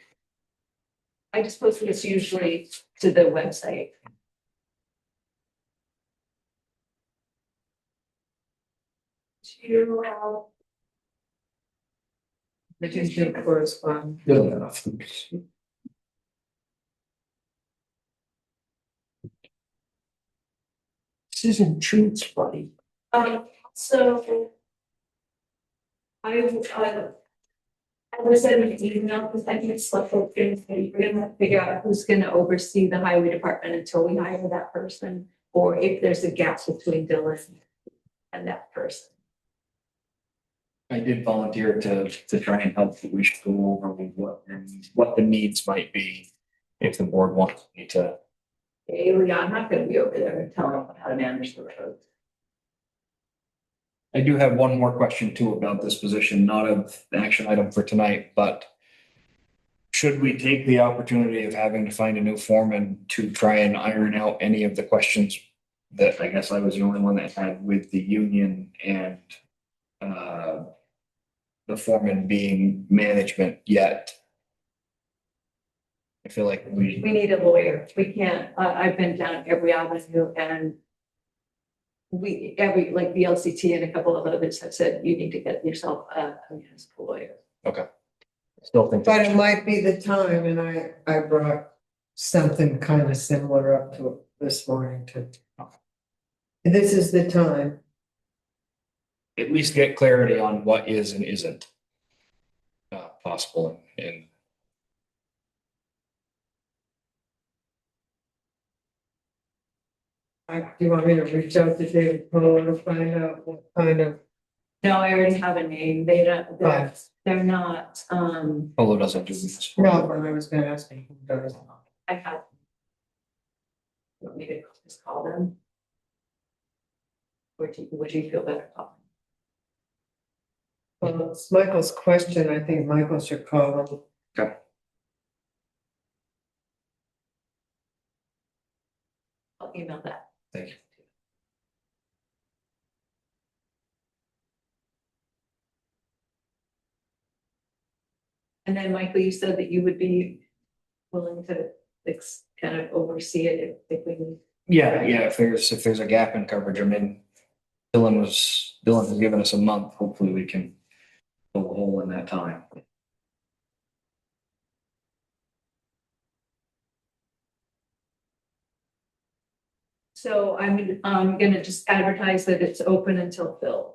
I just post this usually to the website. they can do correspond. Good enough. This isn't treats, buddy. So. I was sending an email because I think it's like, we're gonna figure out who's gonna oversee the highway department until we hire that person. Or if there's a gap between Dylan and that person. I did volunteer to try and help. We should go over what the needs might be if the board wants me to. Hey, Leon, I'm not gonna be over there and tell them how to manage the roads. I do have one more question too about this position, not of the action item for tonight, but should we take the opportunity of having to find a new foreman to try and iron out any of the questions that I guess I was the only one that had with the union and the foreman being management yet? I feel like We need a lawyer. We can't, I've been down every avenue and like the LCT and a couple of others have said, you need to get yourself a municipal lawyer. Okay. Still think. But it might be the time, and I brought something kind of similar up to it this morning too. This is the time. At least get clarity on what is and isn't possible in. Do you want me to reach out to David Polo to find out what kind of? No, I already have a name. They don't, Right. they're not, Polo doesn't do this. No, but I was gonna ask him who does. I had. You want me to just call them? Would you feel better calling? Well, it's Michael's question. I think Michael should call him. Okay. I'll email that. Thank you. And then, Michael, you said that you would be willing to kind of oversee it if we need. Yeah, if there's a gap in coverage, I mean, Dylan has given us a month. Hopefully we can fill a hole in that time. So I'm gonna just advertise that it's open until filled.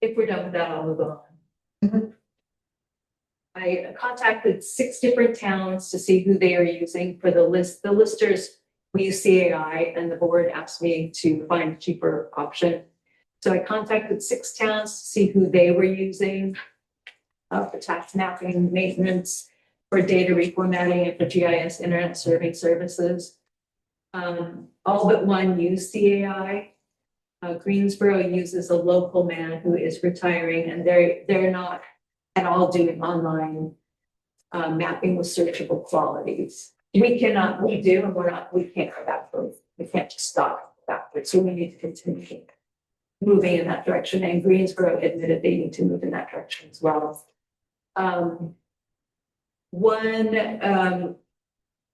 If we're done with that, I'll move on. I contacted 6 different towns to see who they are using for the list. The listers, we use CAI, and the board asked me to find a cheaper option. So I contacted 6 towns to see who they were using for tax mapping, maintenance, for data reformatting, and for GIS internet serving services. All but one use CAI. Greensboro uses a local man who is retiring, and they're not at all doing online mapping with searchable qualities. We do, and we can't go backwards. We can't just stop backwards. So we need to continue moving in that direction. And Greensboro admitted they need to move in that direction as well. And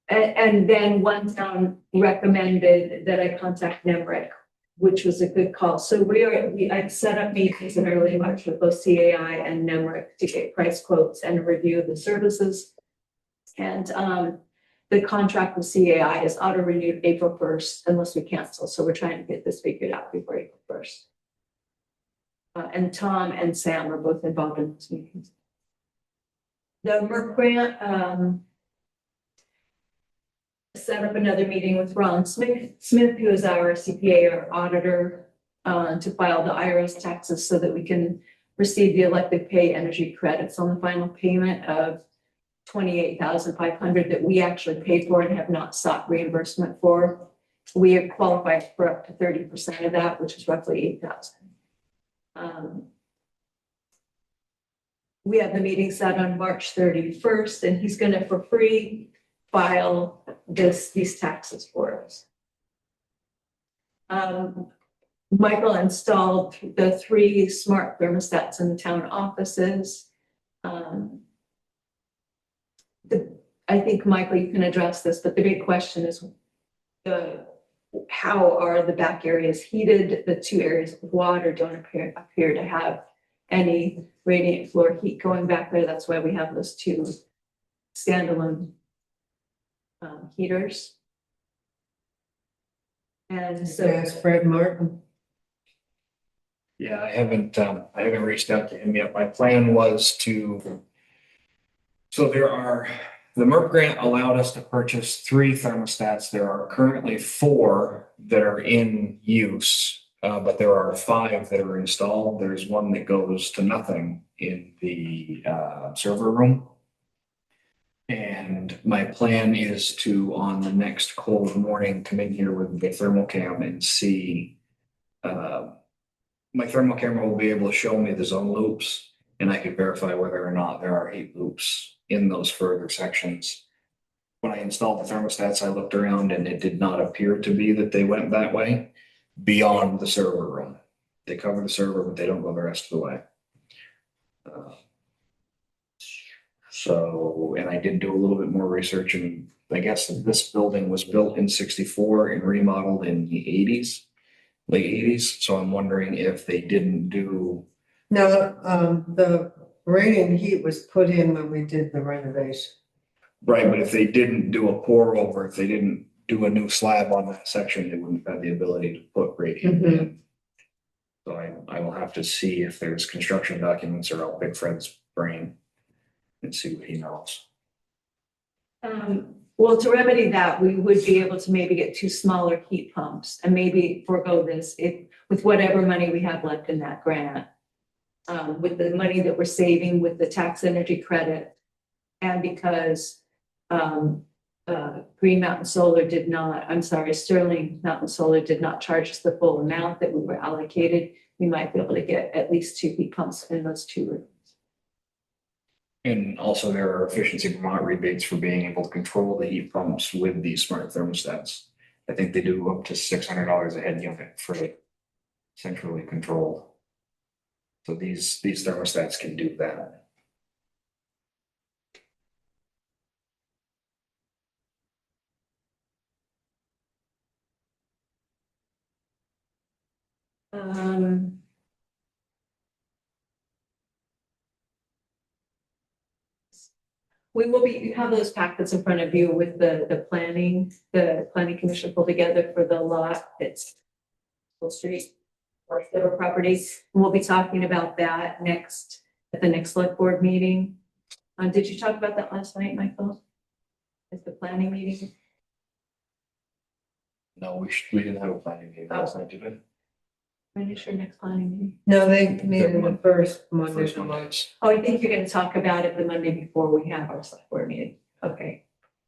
then one town recommended that I contact NEMRIC which was a good call. So I've set up meetings in early March with both CAI and NEMRIC to get price quotes and review the services. And the contract with CAI is auto renewed April 1st unless we cancel. So we're trying to get this figured out before April 1st. And Tom and Sam are both involved in those meetings. The MERC grant, set up another meeting with Ron Smith, who is our CPA or auditor, to file the IRS taxes so that we can receive the electric pay energy credits on the final payment of $28,500 that we actually paid for and have not sought reimbursement for. We are qualified for up to 30% of that, which is roughly $8,000. We have the meeting set on March 31st, and he's going to, for free, file these taxes for us. Michael installed the 3 smart thermostats in the town offices. I think, Michael, you can address this, but the big question is how are the back areas heated? The 2 areas of water don't appear to have any radiant floor heat going back there. That's why we have those 2 standalone heaters. And so Ask Fred Martin. Yeah, I haven't reached out to him yet. My plan was so the MERP grant allowed us to purchase 3 thermostats. There are currently 4 that are in use, but there are 5 that are installed. There's one that goes to nothing in the server room. And my plan is to, on the next cold morning, come in here with the thermal cam and see. My thermal camera will be able to show me the zone loops, and I can verify whether or not there are heat loops in those further sections. When I installed the thermostats, I looked around and it did not appear to be that they went that way beyond the server room. They cover the server, but they don't go the rest of the way. And I did do a little bit more research, and I guess this building was built in '64 and remodeled in the '80s, late '80s. So I'm wondering if they didn't do. No, the radiant heat was put in when we did the renovation. Right, but if they didn't do a pour over, if they didn't do a new slab on that section, they wouldn't have the ability to put radiant in. So I will have to see if there's construction documents, or I'll pick Fred's brain and see what he knows. Well, to remedy that, we would be able to maybe get 2 smaller heat pumps and maybe forego this with whatever money we have left in that grant. With the money that we're saving with the tax energy credit, and because Sterling Mountain Solar did not charge us the full amount that we were allocated, we might be able to get at least 2 heat pumps in those 2 rooms. And also there are Efficiency Vermont rebates for being able to control the heat pumps with these smart thermostats. I think they do up to $600 a head unit for centrally controlled. So these thermostats can do that. We will you have those packets in front of you with the planning commission pulled together for the lot. It's Full Street or federal properties. We'll be talking about that at the next select board meeting. Did you talk about that last night, Michael? At the planning meeting? No, we didn't have a planning meeting last night, did we? When is your next planning meeting? No, they meet in the first Monday First of one March. is, Oh, I think you're gonna talk about it the Monday before we have our select board meeting. Okay.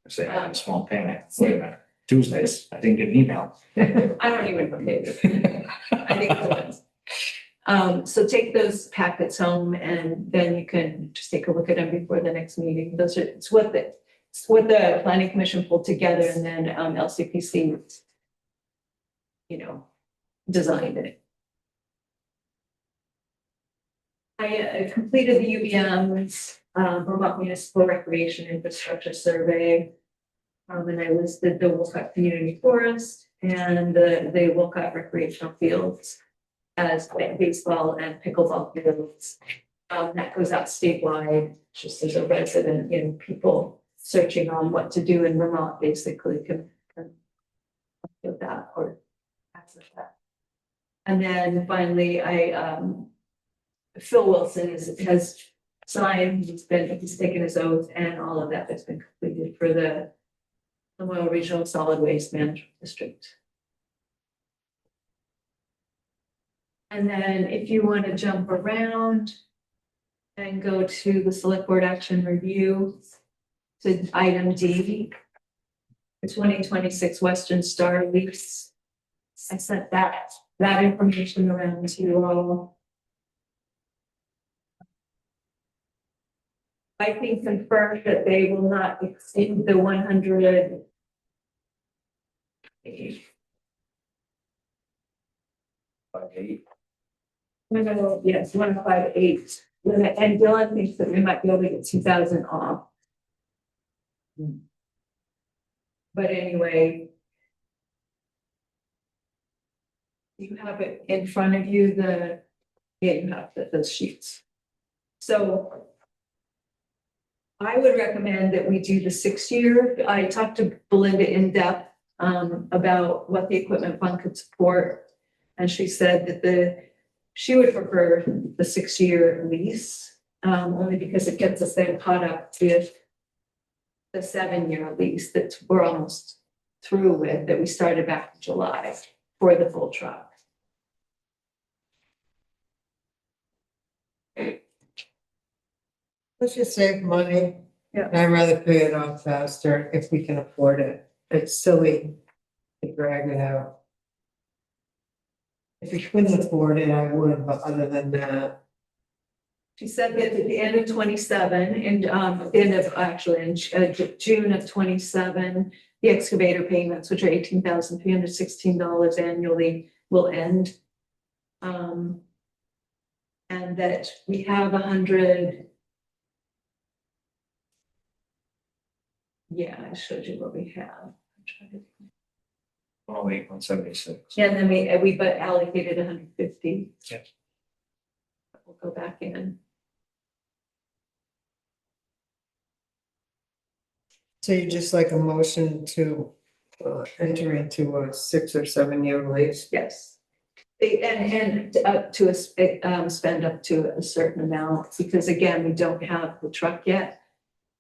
I say I had a small panic. Wait a minute, Tuesdays, I didn't get an email. I don't even believe it. I think it was. So take those packets home and then you can just take a look at them before the next meeting. It's what the planning commission pulled together, and then LCPC, designed it. I completed the UVM's Vermont Municipal Recreation Infrastructure Survey. And I listed the Wolcott Community Forest, and the Wolcott recreational fields as baseball and pickleball fields. That goes out statewide, just as a resident, people searching on what to do in Vermont basically can do that or access that. And then finally, Phil Wilson has signed, he's taken his oath, and all of that has been completed for the Memorial Regional Solid Waste Management District. And then if you want to jump around and go to the select board action review to item D, the 2026 Western Star lease. I sent that information around to you all. I can confirm that they will not exceed the 100. No, yes, 158 limit, and Dylan thinks that we might be able to get 2,000 off. But anyway, you have it in front of you, you have those sheets. So I would recommend that we do the 6-year. I talked to Belinda in depth about what the equipment fund could support. And she said that she would prefer the 6-year lease, only because it gets us then caught up with the 7-year lease that we're almost through with, that we started back in July for the full truck. Let's just save money. Yeah. I'd rather pay it off faster if we can afford it. It's silly to drag it out. If we couldn't afford it, I would, but other than that. She said that at the end of 27, and in June of 27, the excavator payments, which are $18,316 annually, will end. And that we have 100. Yeah, I showed you what we have. Oh, 176. Yeah, and then we but allocated 150. Yeah. We'll go back in. So you just like a motion to enter into a 6 or 7 year lease? Yes. And to spend up to a certain amount, because again, we don't have the truck yet.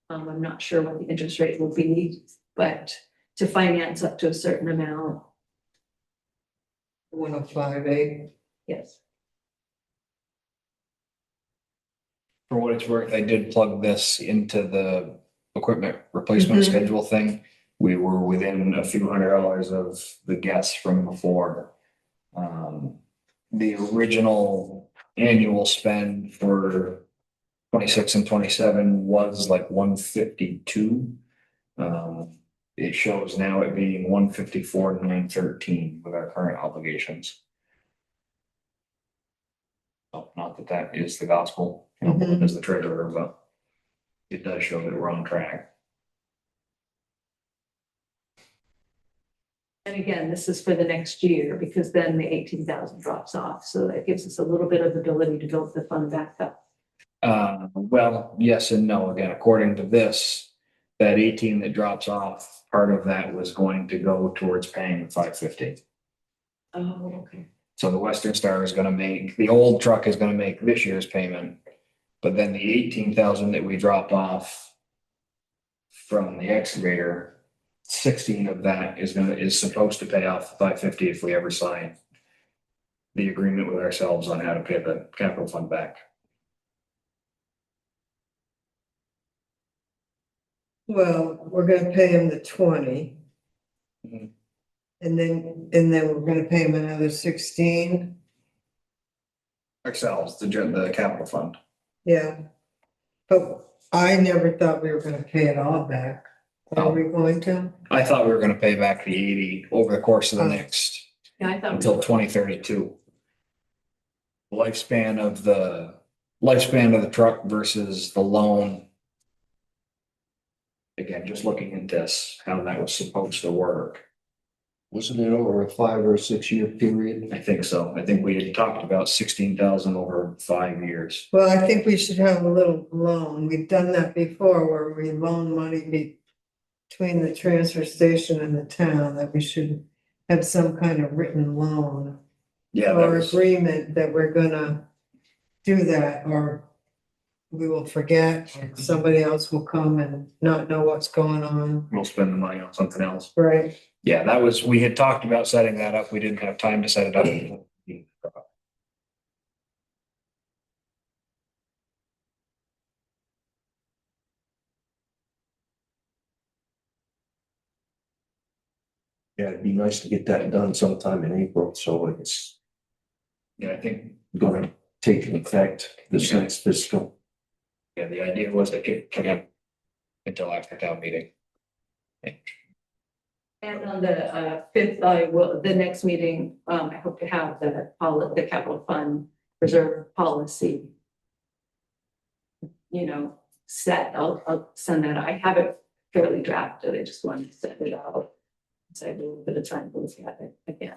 I'm not sure what the interest rate will be, but to finance up to a certain amount. 105.8. Yes. For what it's worth, I did plug this into the equipment replacement schedule thing. We were within a few $100s of the guess from before. The original annual spend for 26 and 27 was like 152. It shows now it being 154,913 with our current obligations. So not that that is the gospel, as the treasurer, but it does show that we're on track. And again, this is for the next year, because then the 18,000 drops off. So that gives us a little bit of ability to build the fund back up. Well, yes and no. Again, according to this, that 18 that drops off, part of that was going to go towards paying the 550. Oh, okay. So the Western Star is going to make, the old truck is going to make this year's payment, but then the 18,000 that we dropped off from the excavator, 16 of that is supposed to pay off the 550 if we ever sign the agreement with ourselves on how to pay the capital fund back. Well, we're gonna pay him the 20. Mhm. And then we're gonna pay him another 16. Ourselves, the capital fund. Yeah. But I never thought we were gonna pay it all back. Are we going to? I thought we were gonna pay back the 80 over the course of the next, Yeah, I thought. until 2032. Lifespan of the truck versus the loan. Again, just looking at this, how that was supposed to work. Wasn't it over a 5 or 6 year period? I think so. I think we had talked about 16,000 over 5 years. Well, I think we should have a little loan. We've done that before where we loan money between the transfer station and the town, that we should have some kind of written loan Yeah, that or was, agreement that we're gonna do that, or we will forget, or somebody else will come and not know what's going on. we'll spend the money on something else. Right. Yeah, that was, we had talked about setting that up. We didn't have time to set it up. Yeah, it'd be nice to get that done sometime in April, so it's Yeah, I think, gonna take effect this next fiscal. yeah, the idea was to get until after town meeting. And on the fifth, the next meeting, I hope to have the capital fund reserve policy. Set, I'll send that, I have it fairly drafted, I just wanted to set it out. So I have a little bit of time to look at it again.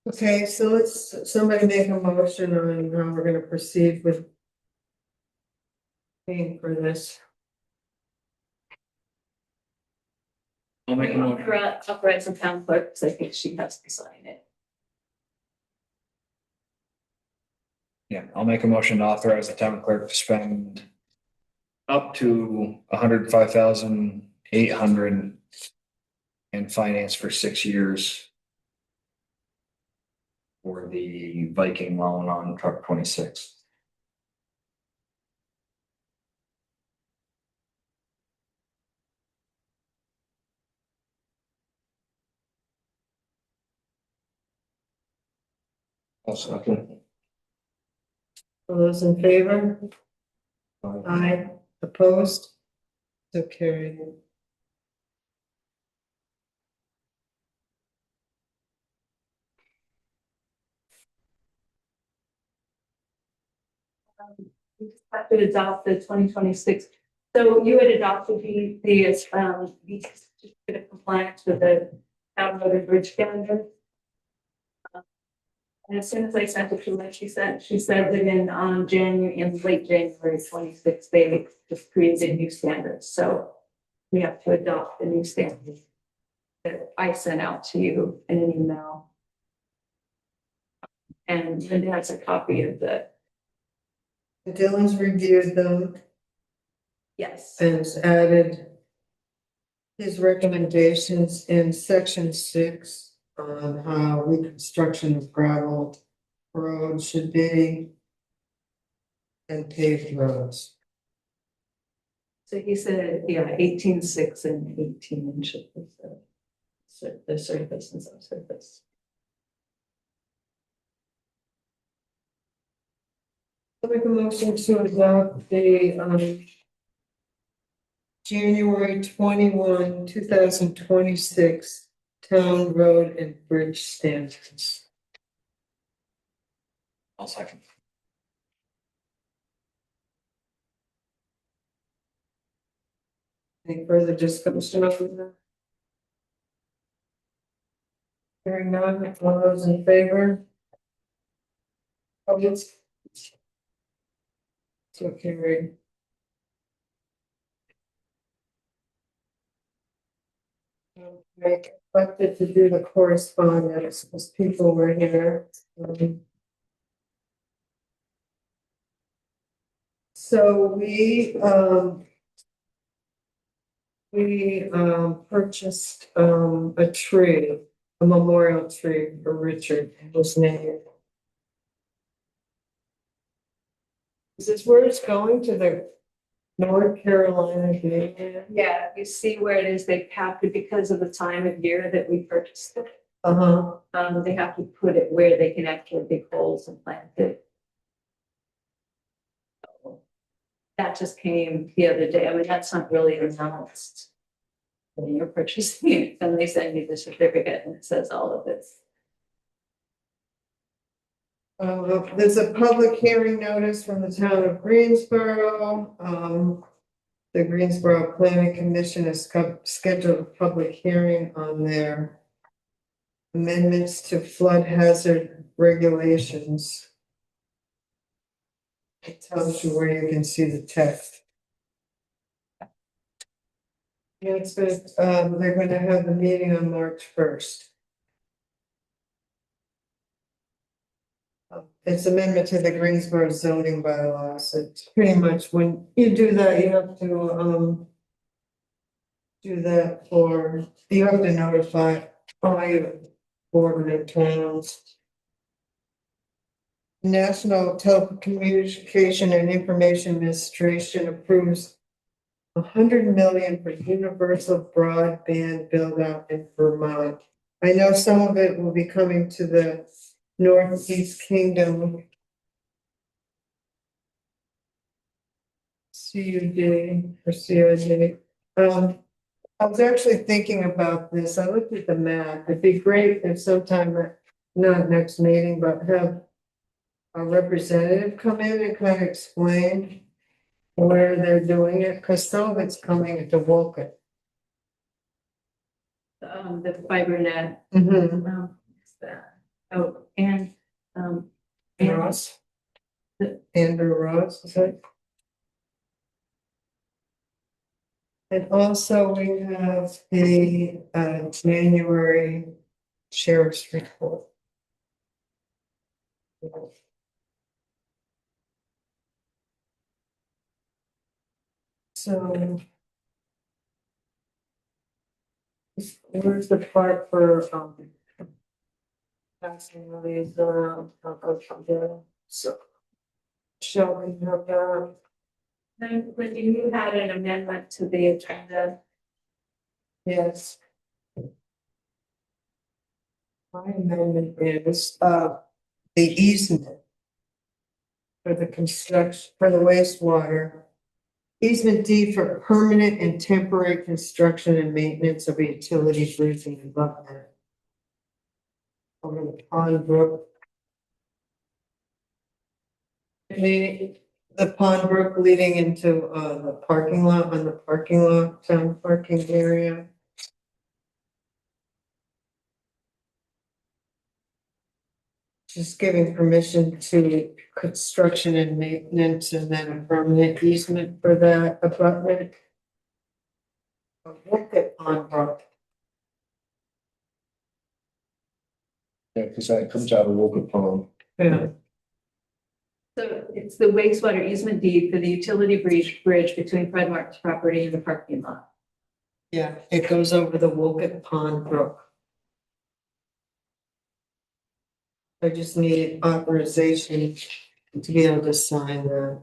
Okay, so let's, somebody make a motion on how we're gonna proceed with paying for this. I'll make a motion. Authorize the town clerk, because I think she has to sign it. Yeah, I'll make a motion to authorize the town clerk to spend up to 105,800 and finance for 6 years for the Viking loan on truck 26. I'll second. All those in favor? Aye. Opposed? So carried. We just have to adopt the 2026. So you had adopted the certificate of compliance with the town road and bridge standard. And as soon as I sent it to her, she said that in late January 26, they just created new standards. So we have to adopt the new standards that I sent out to you in an email. And Linda has a copy of the, Dylan's reviewed them yes. and has added his recommendations in section 6 on how reconstruction of gravel roads should be and paved roads. So he said, yeah, 18.6 and 18 inches the surface and subsurface. I'll make a motion to adopt the January 21, 2026 town road and bridge standards. I'll second. Any further discussion on that? Hearing none, all those in favor? Opposed? So carried. I expected to do the correspondence because people were here. So we purchased a tree, a memorial tree for Richard, his name. Is this where it's going, to the North Carolina game? Yeah, you see where it is, they have to, because of the time of year that we purchased it, they have to put it where they can actually dig holes and plant it. That just came the other day. I mean, that's not really announced when you're purchasing it. Then they send you the certificate and it says all of this. There's a public hearing notice from the town of Greensboro. The Greensboro Planning Commission has scheduled a public hearing on their amendments to flood hazard regulations. It tells you where you can see the text. Yeah, it's good. They're gonna have the meeting on March 1st. It's amendment to the Greensboro zoning bylaws. It's pretty much when you do that, you have to, do that you have to notify all your board and towns. National Telecommunication and Information Administration approves 100 million for universal broadband build out in Vermont. I know some of it will be coming to the Northeast Kingdom. CUD or CID. I was actually thinking about this. I looked at the map. It'd be great if sometime, not next meeting, but have a representative come in and kind of explain where they're doing it, because some of it's coming to Wolcott. The fiber net. Mm-hmm. Oh, and, Ross. Andrew Ross, is that? And also we have a January sheriff's report. So where's the part for passing of these so shall we have then when you had an amendment to the agenda, yes. My amendment is the easement for the construction, for the wastewater. Easement deed for permanent and temporary construction and maintenance of a utility bridge and abutment over the Pond Brook. The Pond Brook leading into the parking lot, on the parking lot, town parking area. Just giving permission to construction and maintenance and then a permanent easement for that abutment. Look at Pond Brook. Yeah, because that comes out of Wolcott Pond. Yeah. so it's the wastewater easement deed for the utility bridge between Fred Martin's property and the parking lot. Yeah, it goes over the Wolcott Pond Brook. I just need authorization to be able to sign that.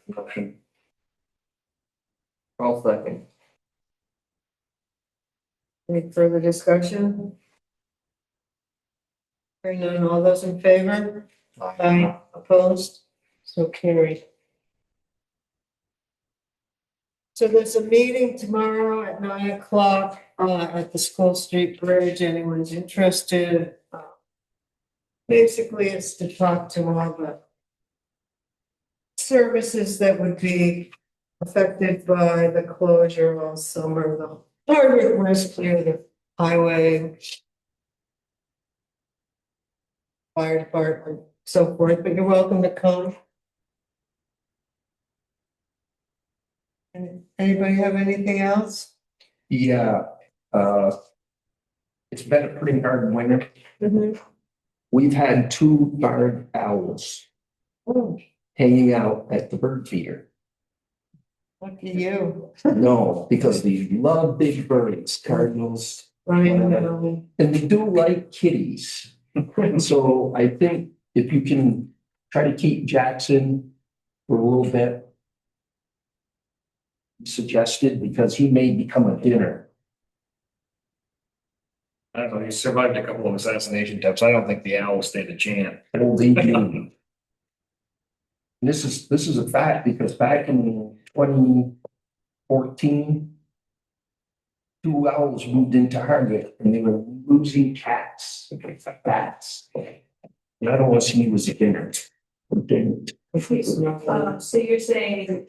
Motion. I'll second. Any further discussion? Hearing none, all those in favor? Aye. Opposed? So carried. So there's a meeting tomorrow at 9 o'clock at the School Street Bridge. Anyone's interested? Basically, it's to talk to all the services that would be affected by the closure all summer, the hardwood rescue, the highway, fire department, so forth, but you're welcome to come. Anybody have anything else? Yeah, it's been a pretty hard winter. We've had 2 barred owls hanging out at the bird feeder. Lucky you. No, because they love big birds, cardinals, Ryan, and they do like kitties. So I think if you can try to keep Jackson for a little bit, suggested, because he may become a dinner. I don't know, he survived a couple of assassination attempts. I don't think the owl stayed a chance. Well, they do. This is a fact, because back in 2014, 2 owls moved into Harvard and they were losing cats, bats. And I don't want to see he was a dinner. So you're saying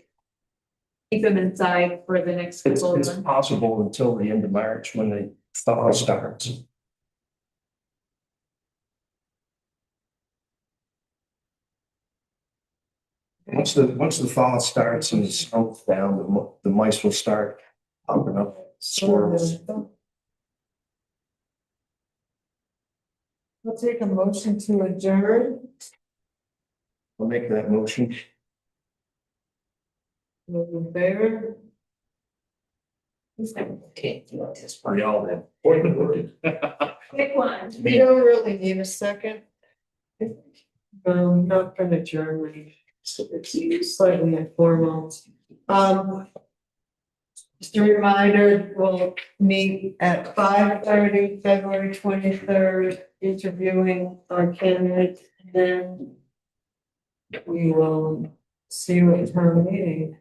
keep them inside for the next It's, couple of it's months? possible until the end of March when the thaw starts. Once the thaw starts and the snow's down, the mice will start popping up, squirrels. We'll take a motion to adjourn. I'll make that motion. Those in favor? We all did. Pick one. We don't really need a second. Not for the adjournment. It's slightly informal. Just a reminder, we'll meet at 5:30, February 23rd, interviewing our candidates. And then we will see you at town meeting.